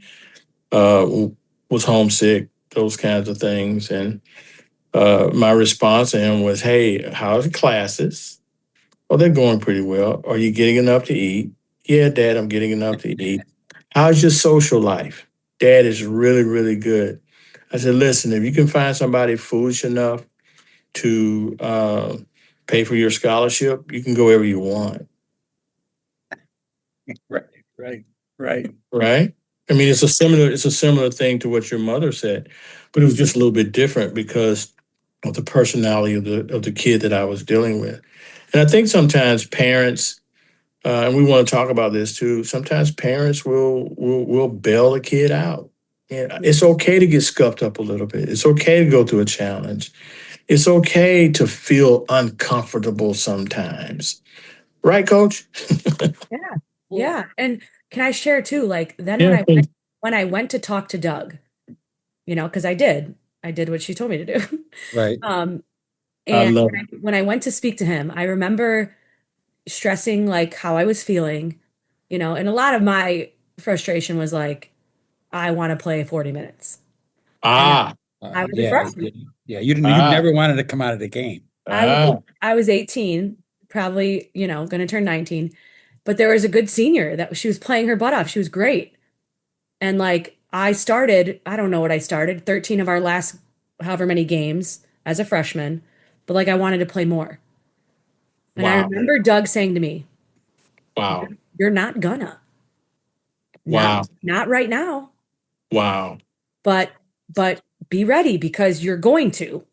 [SPEAKER 2] Was homesick, those kinds of things, and my response to him was, "Hey, how's the classes? Oh, they're going pretty well. Are you getting enough to eat? Yeah, Dad, I'm getting enough to eat. How's your social life? Dad is really, really good." I said, listen, if you can find somebody foolish enough to pay for your scholarship, you can go wherever you want.
[SPEAKER 1] Right, right, right.
[SPEAKER 2] Right? I mean, it's a similar thing to what your mother said, but it was just a little bit different because of the personality of the kid that I was dealing with. And I think sometimes parents, and we want to talk about this too. Sometimes parents will bail a kid out. Yeah, it's okay to get scuffed up a little bit. It's okay to go through a challenge. It's okay to feel uncomfortable sometimes. Right, coach?
[SPEAKER 3] Yeah.
[SPEAKER 1] Well,
[SPEAKER 3] Yeah. And can I share too? Like then
[SPEAKER 2] Yeah, please.
[SPEAKER 3] when I went to talk to Doug, because I did what she told me to do.
[SPEAKER 1] right,
[SPEAKER 3] Um,
[SPEAKER 2] I
[SPEAKER 3] and
[SPEAKER 2] love
[SPEAKER 3] when I went to speak to him, I remember stressing like how I was feeling, and a lot of my frustration was like, I want to play 40 minutes. And
[SPEAKER 2] ah,
[SPEAKER 3] I was a
[SPEAKER 1] yeah,
[SPEAKER 3] freshman.
[SPEAKER 1] yeah, you
[SPEAKER 2] ah,
[SPEAKER 1] never wanted to come out of the game.
[SPEAKER 3] I was
[SPEAKER 2] ah.
[SPEAKER 3] I was 18, probably, going to turn 19. But there was a good senior that she was playing her butt off. She was great. And like I don't know what I started, 13 of our last however many games as a freshman, but like I wanted to play more. And I
[SPEAKER 2] Wow,
[SPEAKER 3] remember Doug saying to me,
[SPEAKER 2] wow,
[SPEAKER 3] "You're not gonna. Not
[SPEAKER 2] wow,
[SPEAKER 3] not right now,
[SPEAKER 2] wow,
[SPEAKER 3] but be ready because you're going to."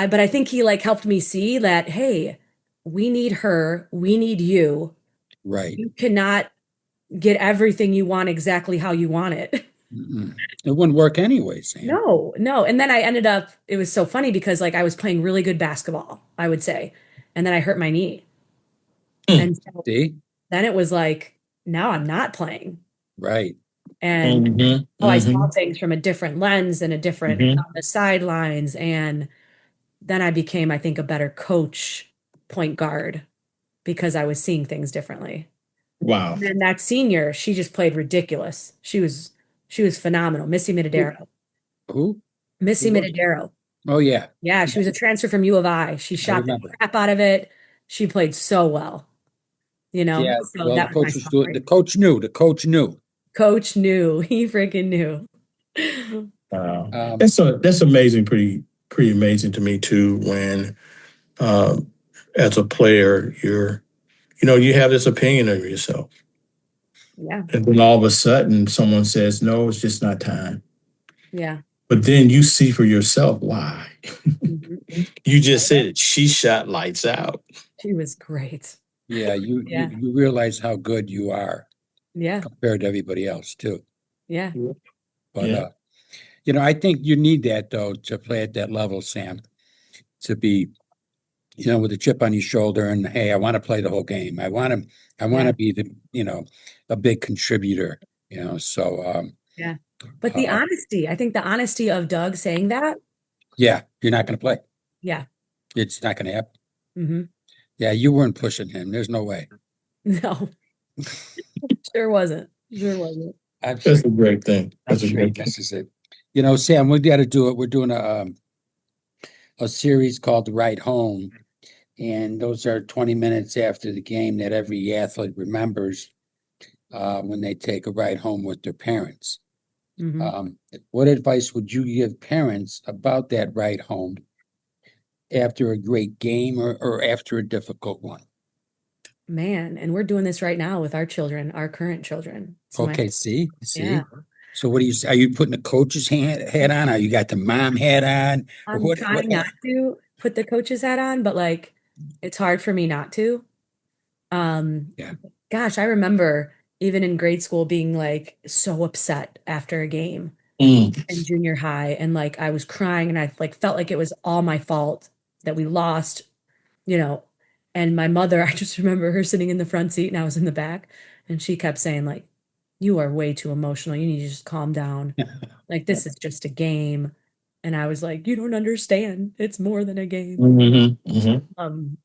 [SPEAKER 3] But I think he like helped me see that, hey, we need her, we need you.
[SPEAKER 1] Right.
[SPEAKER 3] You cannot get everything you want exactly how you want it.
[SPEAKER 1] Mm-mm. It wouldn't work anyway, Sam.
[SPEAKER 3] No, no. And then I ended up, it was so funny because like I was playing really good basketball, I would say. And then I hurt my knee.
[SPEAKER 2] mm,
[SPEAKER 3] And so
[SPEAKER 1] See?
[SPEAKER 3] then it was like, now I'm not playing.
[SPEAKER 1] Right.
[SPEAKER 3] And
[SPEAKER 2] mm-hmm,
[SPEAKER 3] oh, I saw
[SPEAKER 2] mm-hmm,
[SPEAKER 3] things from a different lens and a different
[SPEAKER 2] mm-hmm.
[SPEAKER 3] on the sidelines. And then I became, I think, a better coach, point guard, because I was seeing things differently.
[SPEAKER 2] Wow.
[SPEAKER 3] And then that senior, she just played ridiculous. She was phenomenal. Missy
[SPEAKER 1] Who?
[SPEAKER 3] Mitadero.
[SPEAKER 1] Who? Who
[SPEAKER 3] Missy
[SPEAKER 1] was?
[SPEAKER 3] Mitadero.
[SPEAKER 1] Oh yeah.
[SPEAKER 3] Yeah, she
[SPEAKER 1] Yeah,
[SPEAKER 3] was a transfer from U of I. She
[SPEAKER 1] I
[SPEAKER 3] shot the
[SPEAKER 1] remember.
[SPEAKER 3] crap out of it. She played so well,
[SPEAKER 1] Yeah.
[SPEAKER 3] So
[SPEAKER 1] Well, the
[SPEAKER 3] that was my
[SPEAKER 1] coach was doing. The
[SPEAKER 3] story.
[SPEAKER 1] coach knew. The coach knew.
[SPEAKER 3] Coach knew. He freaking knew.
[SPEAKER 2] Wow.
[SPEAKER 1] Um.
[SPEAKER 2] That's amazing, pretty amazing to me too, when um as a player you have this opinion of yourself.
[SPEAKER 3] Yeah.
[SPEAKER 2] And then all of a sudden someone says, no, it's just not time.
[SPEAKER 3] Yeah.
[SPEAKER 2] But then you see for yourself why.
[SPEAKER 3] Mhm.
[SPEAKER 2] You just said it. She shot lights out.
[SPEAKER 3] She was great.
[SPEAKER 1] Yeah. You you
[SPEAKER 3] Yeah.
[SPEAKER 1] you realize how good you are
[SPEAKER 3] Yeah.
[SPEAKER 1] compared to everybody else too.
[SPEAKER 3] Yeah.
[SPEAKER 1] But
[SPEAKER 2] Yeah.
[SPEAKER 1] I think you need that though to play at that level, Sam, to be with a chip on your shoulder and hey, I want to play the whole game. I want to
[SPEAKER 3] Yeah.
[SPEAKER 1] be a big contributor, So
[SPEAKER 3] Yeah. But the
[SPEAKER 1] uh
[SPEAKER 3] honesty, I think the honesty of Doug saying that,
[SPEAKER 1] yeah, you're not gonna play.
[SPEAKER 3] yeah.
[SPEAKER 1] It's not gonna happen.
[SPEAKER 3] Hmm.
[SPEAKER 1] Yeah, you weren't pushing him. There's no way.
[SPEAKER 3] No, sure wasn't. Sure wasn't.
[SPEAKER 1] I'm sure
[SPEAKER 2] That's a great thing.
[SPEAKER 1] I'm
[SPEAKER 2] That's a
[SPEAKER 1] sure he
[SPEAKER 2] great thing.
[SPEAKER 1] misses it. Sam, we gotta do it. We're doing a series called The Ride Home, and those are 20 minutes after the game that every athlete remembers when they take a ride home with their parents.
[SPEAKER 3] Hmm.
[SPEAKER 1] What advice would you give parents about that ride home after a great game or after a difficult one?
[SPEAKER 3] Man, and we're doing this right now with our children, our current children. So
[SPEAKER 1] Okay, see,
[SPEAKER 3] yeah,
[SPEAKER 1] see. So what are you putting the coach's hat on? Or you got the mom hat on? Or
[SPEAKER 3] I'm
[SPEAKER 1] what?
[SPEAKER 3] trying not to put the coach's hat on, but like it's hard for me not to. Um,
[SPEAKER 1] Yeah,
[SPEAKER 3] Gosh, I remember even in grade school being like so upset after a game.
[SPEAKER 2] Mm.
[SPEAKER 3] in junior high, and like I was crying, and I like felt like it was all my fault that we lost, you know. And my mother, I just remember her sitting in the front seat and I was in the back, and she kept saying like, "You are way too emotional. You need to just calm down. Like this is just a game." And I was like, "You don't understand. It's more than a game."
[SPEAKER 2] Mhm, mhm.
[SPEAKER 3] Um,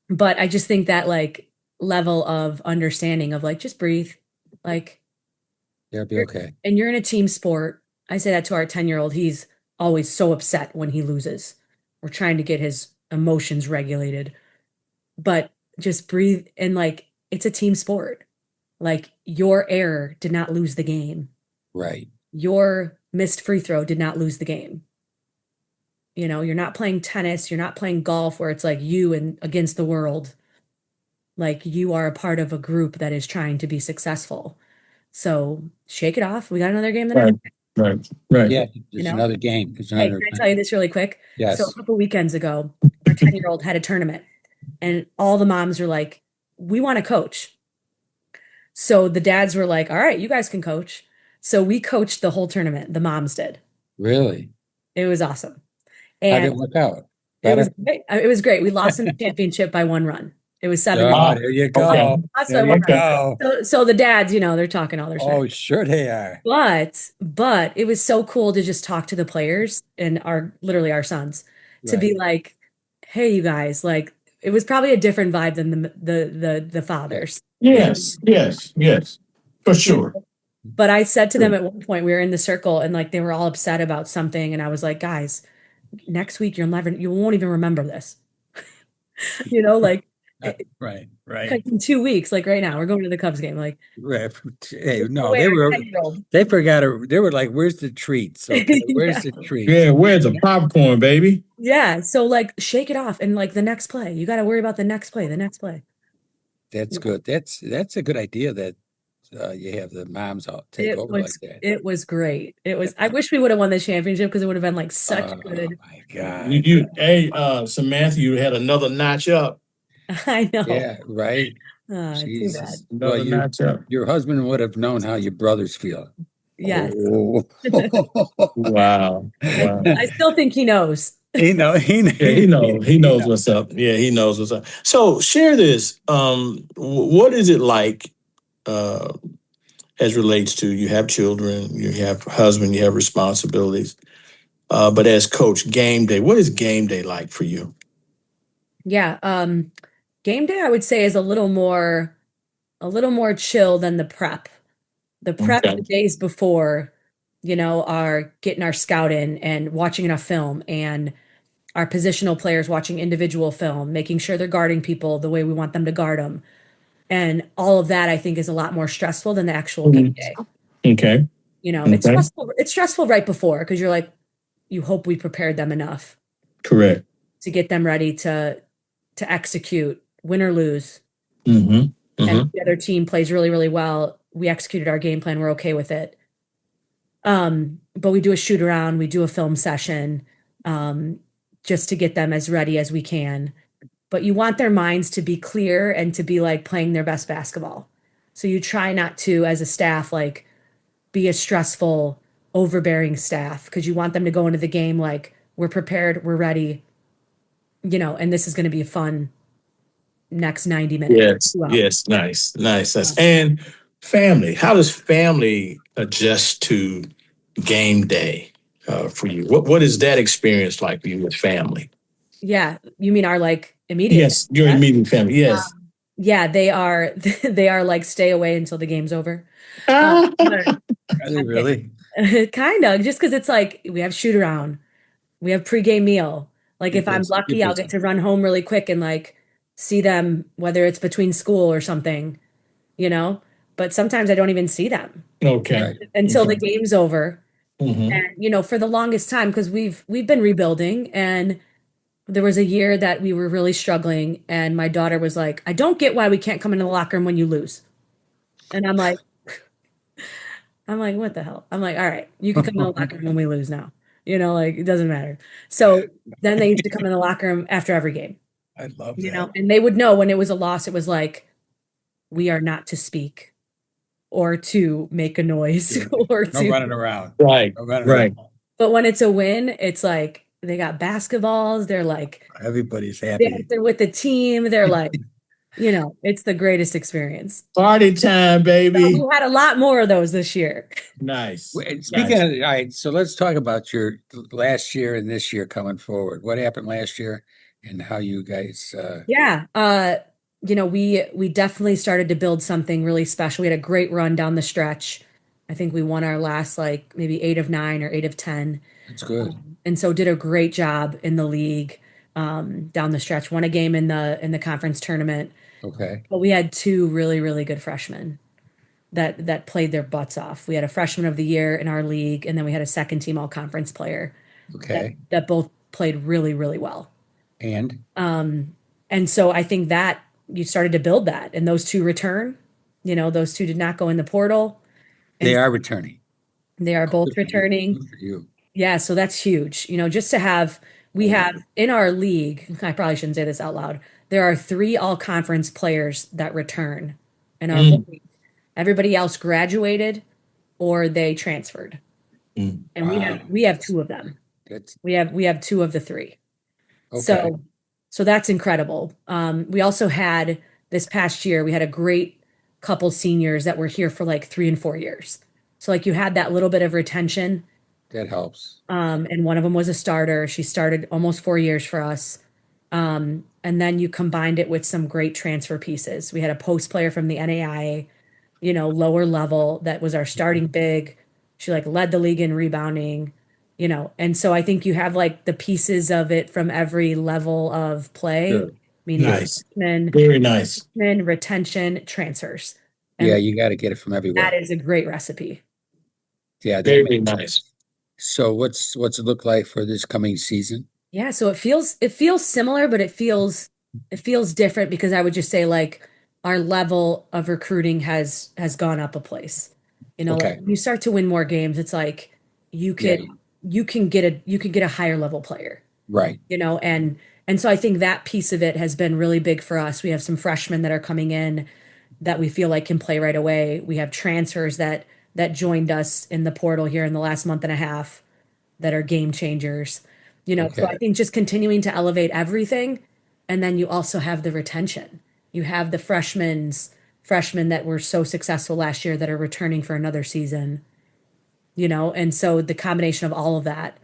[SPEAKER 3] but I just think that like level of understanding of like just breathe, like
[SPEAKER 1] They'll be
[SPEAKER 3] you're
[SPEAKER 1] okay.
[SPEAKER 3] and you're in a team sport. I say that to our 10-year-old. He's always so upset when he loses. We're trying to get his emotions regulated, but just breathe, and like it's a team sport. Like your error did not lose the game.
[SPEAKER 1] Right.
[SPEAKER 3] Your missed free throw did not lose the game. You know, you're not playing tennis, you're not playing golf where it's like you and against the world. Like you are a part of a group that is trying to be successful. So shake it off. We got another game the next,
[SPEAKER 2] Right, right, right.
[SPEAKER 1] Yeah,
[SPEAKER 3] you
[SPEAKER 1] there's
[SPEAKER 3] know?
[SPEAKER 1] another game. There's
[SPEAKER 3] Hey,
[SPEAKER 1] another.
[SPEAKER 3] can I tell you this really quick? So a
[SPEAKER 1] Yes.
[SPEAKER 3] couple weekends ago, our 10-year-old had a tournament, and all the moms are like, "We want to coach." So the dads were like, "All right, you guys can coach." So we coached the whole tournament. The moms did.
[SPEAKER 1] Really?
[SPEAKER 3] It was awesome.
[SPEAKER 1] How did
[SPEAKER 3] And
[SPEAKER 1] it work out?
[SPEAKER 3] it was
[SPEAKER 1] Better?
[SPEAKER 3] great. It was great. We lost in the championship by 1 run. It was 7
[SPEAKER 1] Oh,
[SPEAKER 2] Ah,
[SPEAKER 1] there you
[SPEAKER 2] okay.
[SPEAKER 1] go.
[SPEAKER 3] lost by
[SPEAKER 1] There you
[SPEAKER 3] 1 run.
[SPEAKER 1] go.
[SPEAKER 3] So the dads, they're talking all their smack.
[SPEAKER 1] Oh, sure they are.
[SPEAKER 3] But it was so cool to just talk to the players and literally our sons, to be
[SPEAKER 1] Right.
[SPEAKER 3] like, "Hey, you guys!" Like it was probably a different vibe than the
[SPEAKER 1] Yeah.
[SPEAKER 3] fathers.
[SPEAKER 2] Yes, yes, yes, for
[SPEAKER 3] You
[SPEAKER 2] sure.
[SPEAKER 3] know? But I said to them
[SPEAKER 2] Sure.
[SPEAKER 3] at one point, we were in the circle and like they were all upset about something, and I was like, "Guys, next week you won't even remember this." Like
[SPEAKER 1] Right. Right.
[SPEAKER 3] like in 2 weeks, like right now, we're going to the Cubs game. Like
[SPEAKER 1] Right. Hey,
[SPEAKER 3] it's the
[SPEAKER 1] no,
[SPEAKER 3] way our 10-year-old.
[SPEAKER 1] they forgot it. They were like, where's the treats? Okay. Where's
[SPEAKER 3] Yeah.
[SPEAKER 1] the treats?
[SPEAKER 2] Yeah, where's the popcorn, baby?
[SPEAKER 3] Yeah. So like shake it off, and like the next play, you got to worry about the next play, the next play.
[SPEAKER 1] That's good. That's a good idea that you have the moms all take
[SPEAKER 3] It
[SPEAKER 1] over like
[SPEAKER 3] was
[SPEAKER 1] that.
[SPEAKER 3] it was great. I wish we would have won the championship because it would have been like such
[SPEAKER 1] Oh
[SPEAKER 3] good.
[SPEAKER 1] my
[SPEAKER 2] You,
[SPEAKER 1] God.
[SPEAKER 2] you, hey, Samantha, you had another notch up.
[SPEAKER 3] I know.
[SPEAKER 1] Yeah, right.
[SPEAKER 3] Too bad.
[SPEAKER 1] Jesus. Well,
[SPEAKER 2] Another notch up.
[SPEAKER 1] your husband would have known how your brothers feel.
[SPEAKER 3] Yes.
[SPEAKER 1] Oh.
[SPEAKER 2] Wow, wow.
[SPEAKER 3] I still think he knows.
[SPEAKER 2] Yeah, he knows. He knows what's up. Yeah, he knows what's up. So share this. What is it like uh, as relates to you have children, you have a husband, you have responsibilities. But as coach, game day, what is game day like for you?
[SPEAKER 3] Yeah. Game day I would say is a little more chill than the prep. The prep
[SPEAKER 2] Okay.
[SPEAKER 3] the days before, are getting our scout in and watching enough film, and our positional players watching individual film, making sure they're guarding people the way we want them to guard them. And all of that I think is a lot more stressful than the actual game
[SPEAKER 2] Mhm.
[SPEAKER 3] day.
[SPEAKER 2] Okay.
[SPEAKER 3] It's
[SPEAKER 2] Okay.
[SPEAKER 3] stressful. It's stressful right before because you're like, you hope we prepared them enough
[SPEAKER 2] Correct.
[SPEAKER 3] to get them ready to execute, win or lose.
[SPEAKER 2] Mm-hmm.
[SPEAKER 3] And
[SPEAKER 2] Mm-hmm.
[SPEAKER 3] the other team plays really, really well. We executed our game plan. We're okay with it. But we do a shoot around, we do a film session, um, just to get them as ready as we can. But you want their minds to be clear and to be like playing their best basketball. So you try not to, as a staff, like be a stressful, overbearing staff because you want them to go into the game like we're prepared, we're ready, and this is going to be a fun next 90 minutes,
[SPEAKER 2] Yes.
[SPEAKER 3] 2 hours.
[SPEAKER 2] Yes. Nice. Nice.
[SPEAKER 3] Yeah.
[SPEAKER 2] Nice. And family. How does family adjust to game day for you? What is that experience like for you with family?
[SPEAKER 3] Yeah, you mean our like immediate
[SPEAKER 2] Yes, your
[SPEAKER 3] family,
[SPEAKER 2] immediate family.
[SPEAKER 3] yeah?
[SPEAKER 2] Yes.
[SPEAKER 3] Yeah, they are they are like stay away until the game's over. But
[SPEAKER 1] Are they
[SPEAKER 3] I'm kidding.
[SPEAKER 1] really?
[SPEAKER 3] Kind of, just because it's like we have shoot around, we have pregame meal. Like if I'm
[SPEAKER 1] Yes, you're
[SPEAKER 3] lucky, I'll get
[SPEAKER 1] busy.
[SPEAKER 3] to run home really quick and like see them, whether it's between school or something, you know. But sometimes I don't even see them
[SPEAKER 2] Okay.
[SPEAKER 1] Right.
[SPEAKER 3] until the
[SPEAKER 2] Okay.
[SPEAKER 3] game's over.
[SPEAKER 2] Mm-hmm.
[SPEAKER 3] And for the longest time, because we've been rebuilding, and there was a year that we were really struggling, and my daughter was like, "I don't get why we can't come into the locker room when you lose." And I'm like, what the hell? I'm like, all right, you can come in the locker room when we lose now. Like it doesn't matter. So then they used to come in the locker room after every game,
[SPEAKER 1] I love that.
[SPEAKER 3] and they would know when it was a loss, it was like, we are not to speak, or to make a noise or
[SPEAKER 1] No
[SPEAKER 3] to,
[SPEAKER 1] running around.
[SPEAKER 2] Right.
[SPEAKER 1] No running
[SPEAKER 2] Right.
[SPEAKER 1] around.
[SPEAKER 3] but when it's a win, it's like they got basketballs. They're like
[SPEAKER 1] Everybody's happy.
[SPEAKER 3] they're with the team. They're like, it's the greatest experience.
[SPEAKER 2] Party time,
[SPEAKER 3] So
[SPEAKER 2] baby.
[SPEAKER 3] we had a lot more of those this year.
[SPEAKER 2] Nice.
[SPEAKER 1] Speaking
[SPEAKER 2] Nice.
[SPEAKER 1] of, all right, so let's talk about your last year and this year coming forward. What happened last year and how you guys,
[SPEAKER 3] Yeah. We definitely started to build something really special. We had a great run down the stretch. I think we won our last like maybe 8 of 9 or 8 of 10.
[SPEAKER 1] it's good.
[SPEAKER 3] And so did a great job in the league down the stretch. Won a game in the conference tournament.
[SPEAKER 1] Okay.
[SPEAKER 3] But we had two really, really good freshmen that played their butts off. We had a freshman of the year in our league, and then we had a second team all conference player
[SPEAKER 1] Okay.
[SPEAKER 3] that both played really, really well.
[SPEAKER 1] And
[SPEAKER 3] And so I think that you started to build that, and those two return. Those two did not go in the portal.
[SPEAKER 1] they
[SPEAKER 3] And
[SPEAKER 1] are returning.
[SPEAKER 3] they are
[SPEAKER 1] Oh,
[SPEAKER 3] both
[SPEAKER 1] good for you.
[SPEAKER 3] returning.
[SPEAKER 1] Good for you.
[SPEAKER 3] Yeah, so that's huge. Just to have, we have in our league, I probably shouldn't say this out loud. There are 3 all conference players that return in our whole
[SPEAKER 2] Mm,
[SPEAKER 3] league. Everybody else graduated or they transferred.
[SPEAKER 2] mm.
[SPEAKER 3] And
[SPEAKER 1] Wow.
[SPEAKER 3] we have 2 of them.
[SPEAKER 1] That's
[SPEAKER 3] We have 2 of the 3.
[SPEAKER 1] okay.
[SPEAKER 3] So that's incredible. We also had this past year, we had a great couple seniors that were here for like 3 and 4 years. So like you had that little bit of retention.
[SPEAKER 1] That helps.
[SPEAKER 3] And one of them was a starter. She started almost 4 years for us. And then you combined it with some great transfer pieces. We had a post player from the NAIA, lower level that was our starting big. She like led the league in rebounding, and so I think you have like the pieces of it from every level of play,
[SPEAKER 1] Sure.
[SPEAKER 3] meaning
[SPEAKER 2] Nice.
[SPEAKER 3] freshmen,
[SPEAKER 2] Very nice.
[SPEAKER 3] retention, transfers.
[SPEAKER 1] Yeah,
[SPEAKER 3] And
[SPEAKER 1] you got to get it from
[SPEAKER 3] that
[SPEAKER 1] everywhere.
[SPEAKER 3] is a great recipe.
[SPEAKER 1] Yeah, that
[SPEAKER 2] Very
[SPEAKER 1] makes
[SPEAKER 2] nice.
[SPEAKER 1] sense. So what's it look like for this coming season?
[SPEAKER 3] Yeah, so it feels similar, but it feels different because I would just say like our level of recruiting has gone up a place. Like
[SPEAKER 1] Okay.
[SPEAKER 3] when you start to win more games, it's like you
[SPEAKER 1] Yeah,
[SPEAKER 3] could you could get a higher level player,
[SPEAKER 1] right.
[SPEAKER 3] and so I think that piece of it has been really big for us. We have some freshmen that are coming in that we feel like can play right away. We have transfers that joined us in the portal here in the last month and a half that are game changers. So I
[SPEAKER 1] Okay.
[SPEAKER 3] think just continuing to elevate everything. And then you also have the retention. You have the freshmen that were so successful last year that are returning for another season, and so the combination of all of that,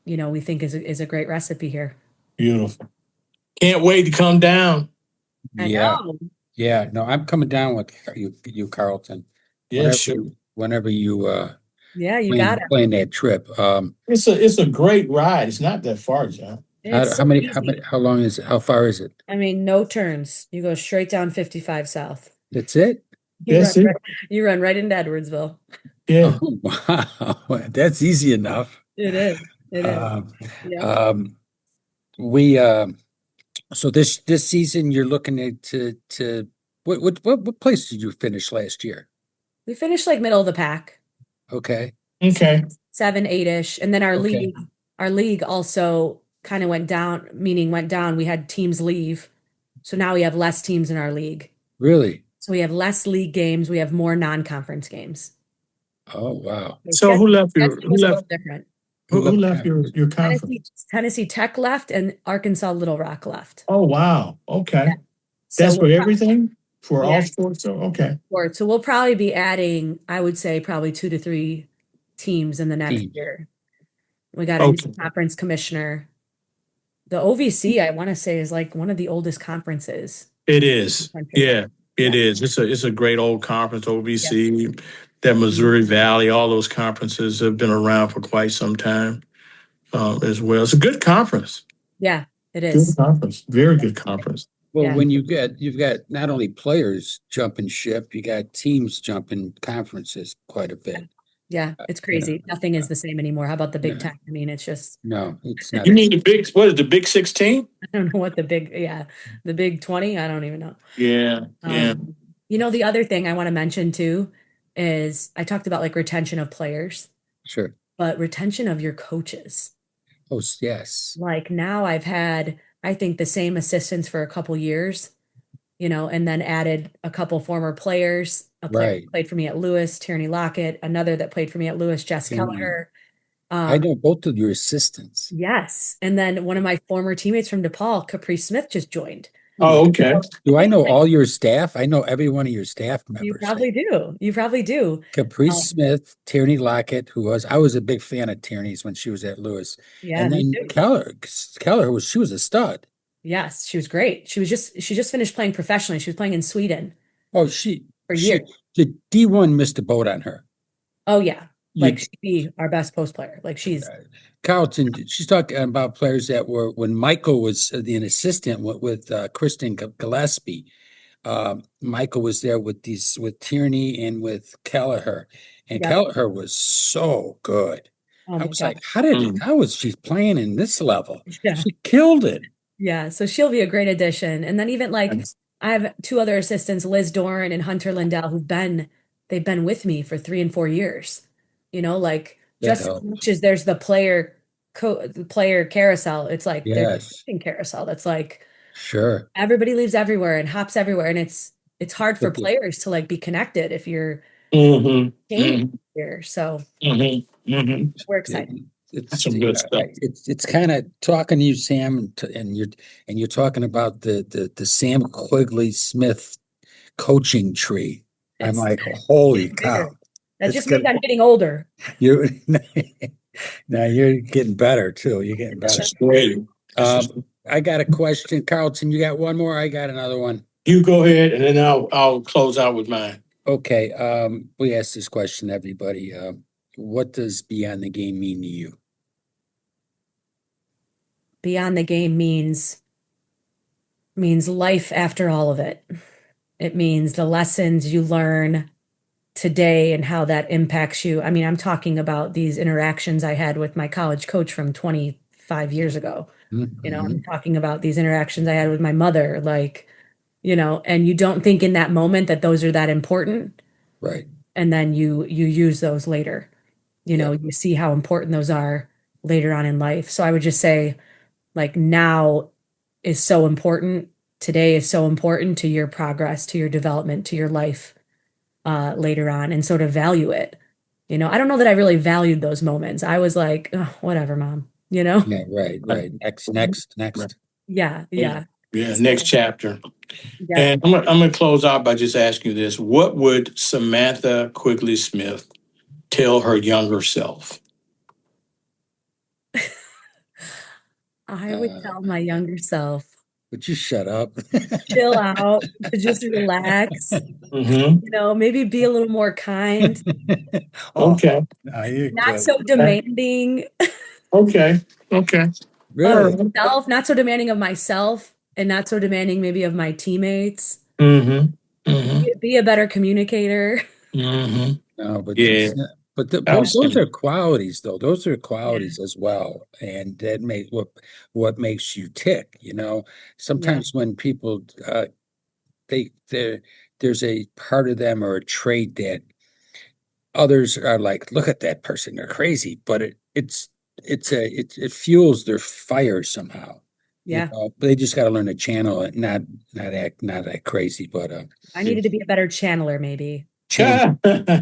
[SPEAKER 3] we think is a great recipe here.
[SPEAKER 2] Beautiful. Can't wait to come down.
[SPEAKER 3] I
[SPEAKER 1] Yeah.
[SPEAKER 3] know.
[SPEAKER 1] Yeah. No, I'm coming down with you, Carlton.
[SPEAKER 2] Yeah, sure.
[SPEAKER 1] Whenever you
[SPEAKER 3] Yeah, you got it.
[SPEAKER 1] plan that trip.
[SPEAKER 2] It's a great ride. It's not that far, John.
[SPEAKER 3] It's so easy.
[SPEAKER 1] How long is it? How far is it?
[SPEAKER 3] I mean, no turns. You go straight down 55 South.
[SPEAKER 1] That's it?
[SPEAKER 3] You
[SPEAKER 2] That's
[SPEAKER 3] run
[SPEAKER 2] it.
[SPEAKER 3] right, you run right into Edwardsville.
[SPEAKER 2] Yeah.
[SPEAKER 1] Oh, wow. That's easy enough.
[SPEAKER 3] It is. It is.
[SPEAKER 1] Um,
[SPEAKER 3] Yeah.
[SPEAKER 1] we so this season you're looking at to what place did you finish last year?
[SPEAKER 3] We finished like middle of the pack,
[SPEAKER 1] Okay.
[SPEAKER 2] Okay.
[SPEAKER 3] 7, 8-ish, and then
[SPEAKER 1] Okay.
[SPEAKER 3] our league also kind of went down. Meaning went down. We had teams leave, so now we have less teams in our league.
[SPEAKER 1] Really?
[SPEAKER 3] So we have less league games. We have more non-conference games.
[SPEAKER 1] Oh, wow.
[SPEAKER 2] So who left your
[SPEAKER 3] Schedule was a little different.
[SPEAKER 2] who left your
[SPEAKER 3] Tennessee,
[SPEAKER 2] conference?
[SPEAKER 3] Tennessee Tech left, and Arkansas Little Rock left.
[SPEAKER 2] Oh wow. Okay.
[SPEAKER 3] Yeah.
[SPEAKER 2] That's
[SPEAKER 3] So
[SPEAKER 2] for everything? For all
[SPEAKER 3] Yeah.
[SPEAKER 2] sports? So okay.
[SPEAKER 3] So we'll probably be adding, I would say, probably 2 to 3 teams in the next
[SPEAKER 1] Teams.
[SPEAKER 3] year. We got a
[SPEAKER 2] Okay.
[SPEAKER 3] new conference commissioner. The OVC, I want to say, is like one of the oldest conferences.
[SPEAKER 2] It is.
[SPEAKER 3] Country.
[SPEAKER 2] Yeah, it
[SPEAKER 3] Yeah.
[SPEAKER 2] is. It's a great old conference, OVC, that Missouri Valley, all those conferences have been around for quite some time as well. It's a good conference.
[SPEAKER 3] Yeah, it
[SPEAKER 2] Good
[SPEAKER 3] is.
[SPEAKER 2] conference. Very good conference.
[SPEAKER 1] Well,
[SPEAKER 3] Yeah.
[SPEAKER 1] when you've got not only players jumping ship, you got teams jumping conferences quite a bit.
[SPEAKER 3] Yeah, it's crazy. Nothing is the same anymore. How about the Big Ten? I mean, it's just,
[SPEAKER 1] No, it's not.
[SPEAKER 2] You mean what is the Big 16?
[SPEAKER 3] I don't know what the Big 20, I don't even know.
[SPEAKER 2] Yeah, yeah.
[SPEAKER 3] The other thing I want to mention too is I talked about like retention of players,
[SPEAKER 1] Sure.
[SPEAKER 3] but retention of your coaches.
[SPEAKER 1] Oh, yes.
[SPEAKER 3] Like now I've had, I think, the same assistants for a couple years, and then added a couple former players. a player
[SPEAKER 1] Right.
[SPEAKER 3] that played for me at Lewis, Tierney Lockett, another that played for me at Lewis, Jess
[SPEAKER 1] Tierney.
[SPEAKER 3] Kelleher.
[SPEAKER 1] I know both of your assistants.
[SPEAKER 3] Yes. And then one of my former teammates from DePaul, Capri Smith, just joined.
[SPEAKER 2] Oh, okay.
[SPEAKER 1] Do I know all your staff? I know every one of your staff members.
[SPEAKER 3] You probably do. You probably do.
[SPEAKER 1] Capri Smith, Tierney Lockett, I was a big fan of Tierney's when she was at Lewis.
[SPEAKER 3] Yeah,
[SPEAKER 1] And
[SPEAKER 3] me
[SPEAKER 1] then
[SPEAKER 3] too.
[SPEAKER 1] Keller she was a stud.
[SPEAKER 3] Yes, she was great. She just finished playing professionally. She was playing in Sweden
[SPEAKER 1] Oh,
[SPEAKER 3] for years.
[SPEAKER 1] the D1 missed the boat on her.
[SPEAKER 3] Oh yeah. Like
[SPEAKER 1] You-
[SPEAKER 3] she'd be our best post player. Like she's
[SPEAKER 1] Carlton, she's talking about players that were when Michael was an assistant with Kristen Gillespie. Michael was there with Tierney and with Kelleher, and
[SPEAKER 3] Yep.
[SPEAKER 1] Kelleher was so good.
[SPEAKER 3] Oh
[SPEAKER 1] I
[SPEAKER 3] my
[SPEAKER 1] was
[SPEAKER 3] God.
[SPEAKER 1] like, how was she playing in this level?
[SPEAKER 3] Yeah.
[SPEAKER 1] She killed it.
[SPEAKER 3] Yeah. So she'll be a great addition. And then even like I have two other assistants, Liz Doran and Hunter Lindell, they've been with me for 3 and 4 years. You know, like
[SPEAKER 1] That
[SPEAKER 3] just as
[SPEAKER 1] helps.
[SPEAKER 3] much as there's the player carousel, it's like there's a
[SPEAKER 1] Yes,
[SPEAKER 3] coaching carousel that's like
[SPEAKER 1] sure.
[SPEAKER 3] everybody leaves everywhere and hops everywhere. And it's hard for
[SPEAKER 1] But the-
[SPEAKER 3] players to like be connected if you're
[SPEAKER 2] Mm-hmm.
[SPEAKER 3] changing here. So
[SPEAKER 2] Mm-hmm. Mm-hmm.
[SPEAKER 3] we're excited.
[SPEAKER 1] It's
[SPEAKER 2] Some good stuff.
[SPEAKER 1] It's kind of talking to you, Sam, and you're talking about the Sam Quigley Smith coaching tree. I'm
[SPEAKER 3] It's-
[SPEAKER 1] like, holy
[SPEAKER 3] it's
[SPEAKER 1] cow!
[SPEAKER 3] bigger. That
[SPEAKER 1] It's
[SPEAKER 3] just means
[SPEAKER 1] gonna-
[SPEAKER 3] I'm getting older.
[SPEAKER 1] You now you're getting better too. You're getting
[SPEAKER 2] This
[SPEAKER 1] better.
[SPEAKER 2] is great.
[SPEAKER 1] I got a question, Carlton. You got one more? I got another one.
[SPEAKER 2] You go ahead, and then I'll close out with mine.
[SPEAKER 1] Okay. We asked this question, everybody. What does beyond the game mean to you?
[SPEAKER 3] Beyond the game means life after all of it. It means the lessons you learn today and how that impacts you. I mean, I'm talking about these interactions I had with my college coach from 25 years ago. You know, I'm talking about these interactions I had with my mother, like, you know, and you don't think in that moment that those are that important.
[SPEAKER 1] Right.
[SPEAKER 3] And then you use those later. You know, you see how important those are later on in life. So I would just say, like, now is so important. Today is so important to your progress, to your development, to your life later on, and so to value it. You know, I don't know that I really valued those moments. I was like, oh, whatever, mom, you know?
[SPEAKER 1] Yeah, right. Next.
[SPEAKER 3] Yeah.
[SPEAKER 2] Yeah, next chapter.
[SPEAKER 3] Yeah.
[SPEAKER 2] And I'm gonna close out by just asking you this. What would Samantha Quigley Smith tell her younger self?
[SPEAKER 3] I would tell my younger self,
[SPEAKER 1] Would you shut up?
[SPEAKER 3] chill out, to just relax,
[SPEAKER 2] Mm-hmm.
[SPEAKER 3] you know, maybe be a little more kind,
[SPEAKER 2] Okay.
[SPEAKER 1] No, you're
[SPEAKER 3] not
[SPEAKER 1] good.
[SPEAKER 3] so demanding
[SPEAKER 2] Okay.
[SPEAKER 1] Really?
[SPEAKER 3] of myself, not so demanding of myself, and not so demanding maybe of my teammates.
[SPEAKER 2] Mm-hmm. Mm-hmm.
[SPEAKER 3] Be a better communicator.
[SPEAKER 2] Mm-hmm.
[SPEAKER 1] No, but
[SPEAKER 2] Yeah.
[SPEAKER 1] those are qualities, though. Those are qualities as well, and that make what makes you tick. You know, sometimes when people there's a part of them or a trait that others are like, look at that person, they're crazy, but it fuels their fire somehow.
[SPEAKER 3] Yeah.
[SPEAKER 1] You know? They just got to learn to channel it, not act crazy, but
[SPEAKER 3] I needed to be a better channeler, maybe.
[SPEAKER 1] channel.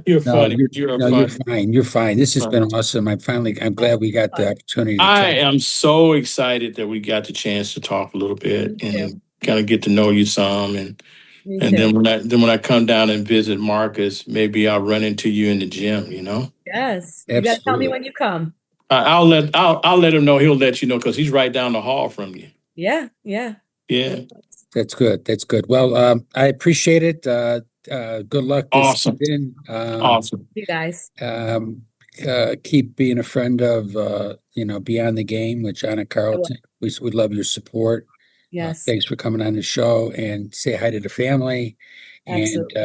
[SPEAKER 2] You're
[SPEAKER 1] No,
[SPEAKER 2] funny.
[SPEAKER 1] you're
[SPEAKER 2] You're funny.
[SPEAKER 1] fine. You're fine. This has been awesome. I'm glad we got the opportunity to
[SPEAKER 2] I
[SPEAKER 1] talk.
[SPEAKER 2] am so excited that we got the chance to talk a little bit
[SPEAKER 3] Me too.
[SPEAKER 2] and kind of get to know you some, and
[SPEAKER 3] Me
[SPEAKER 2] and
[SPEAKER 3] too.
[SPEAKER 2] then when I come down and visit Marcus, maybe I'll run into you in the gym. You know,
[SPEAKER 3] Yes. You got to tell me
[SPEAKER 1] Absolutely.
[SPEAKER 3] when you come.
[SPEAKER 2] I'll let him know. He'll let you know because he's right down the hall from you.
[SPEAKER 3] Yeah.
[SPEAKER 2] Yeah,
[SPEAKER 1] That's good. Well, I appreciate it. Good luck. This
[SPEAKER 2] Awesome.
[SPEAKER 1] season.
[SPEAKER 2] awesome.
[SPEAKER 3] You guys.
[SPEAKER 1] Keep being a friend of Beyond the Game with John and Carlton. We love your support.
[SPEAKER 3] Yes.
[SPEAKER 1] Thanks for coming on the show, and say hi to the family.
[SPEAKER 3] Absolutely.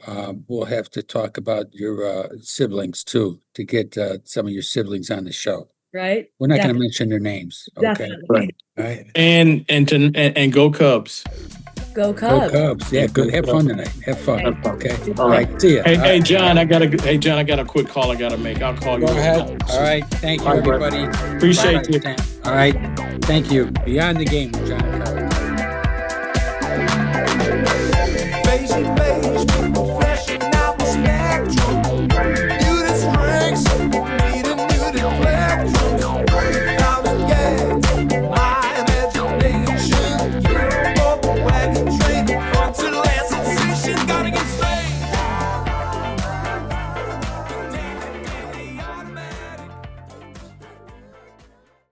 [SPEAKER 1] And we'll have to talk about your siblings too, to get some of your siblings on the show.
[SPEAKER 3] Right?
[SPEAKER 1] We're not going to
[SPEAKER 3] Definitely.
[SPEAKER 1] mention their names. Okay.
[SPEAKER 3] Definitely.
[SPEAKER 2] Right.
[SPEAKER 1] All right.
[SPEAKER 2] And go Cubs.
[SPEAKER 3] Go
[SPEAKER 1] Go
[SPEAKER 3] Cubs.
[SPEAKER 1] Cubs. Yeah, good. Have fun tonight. Have fun.
[SPEAKER 3] Thank
[SPEAKER 1] Okay.
[SPEAKER 2] All right.
[SPEAKER 1] See ya.
[SPEAKER 2] Hey,
[SPEAKER 1] All
[SPEAKER 2] hey,
[SPEAKER 1] right.
[SPEAKER 2] John, I got a quick call I gotta make. I'll call you.
[SPEAKER 1] Go ahead. All right. Thank you,
[SPEAKER 2] All right,
[SPEAKER 1] everybody.
[SPEAKER 2] Appreciate you.
[SPEAKER 1] All right. Thank you. Beyond the Game with John and Carlton.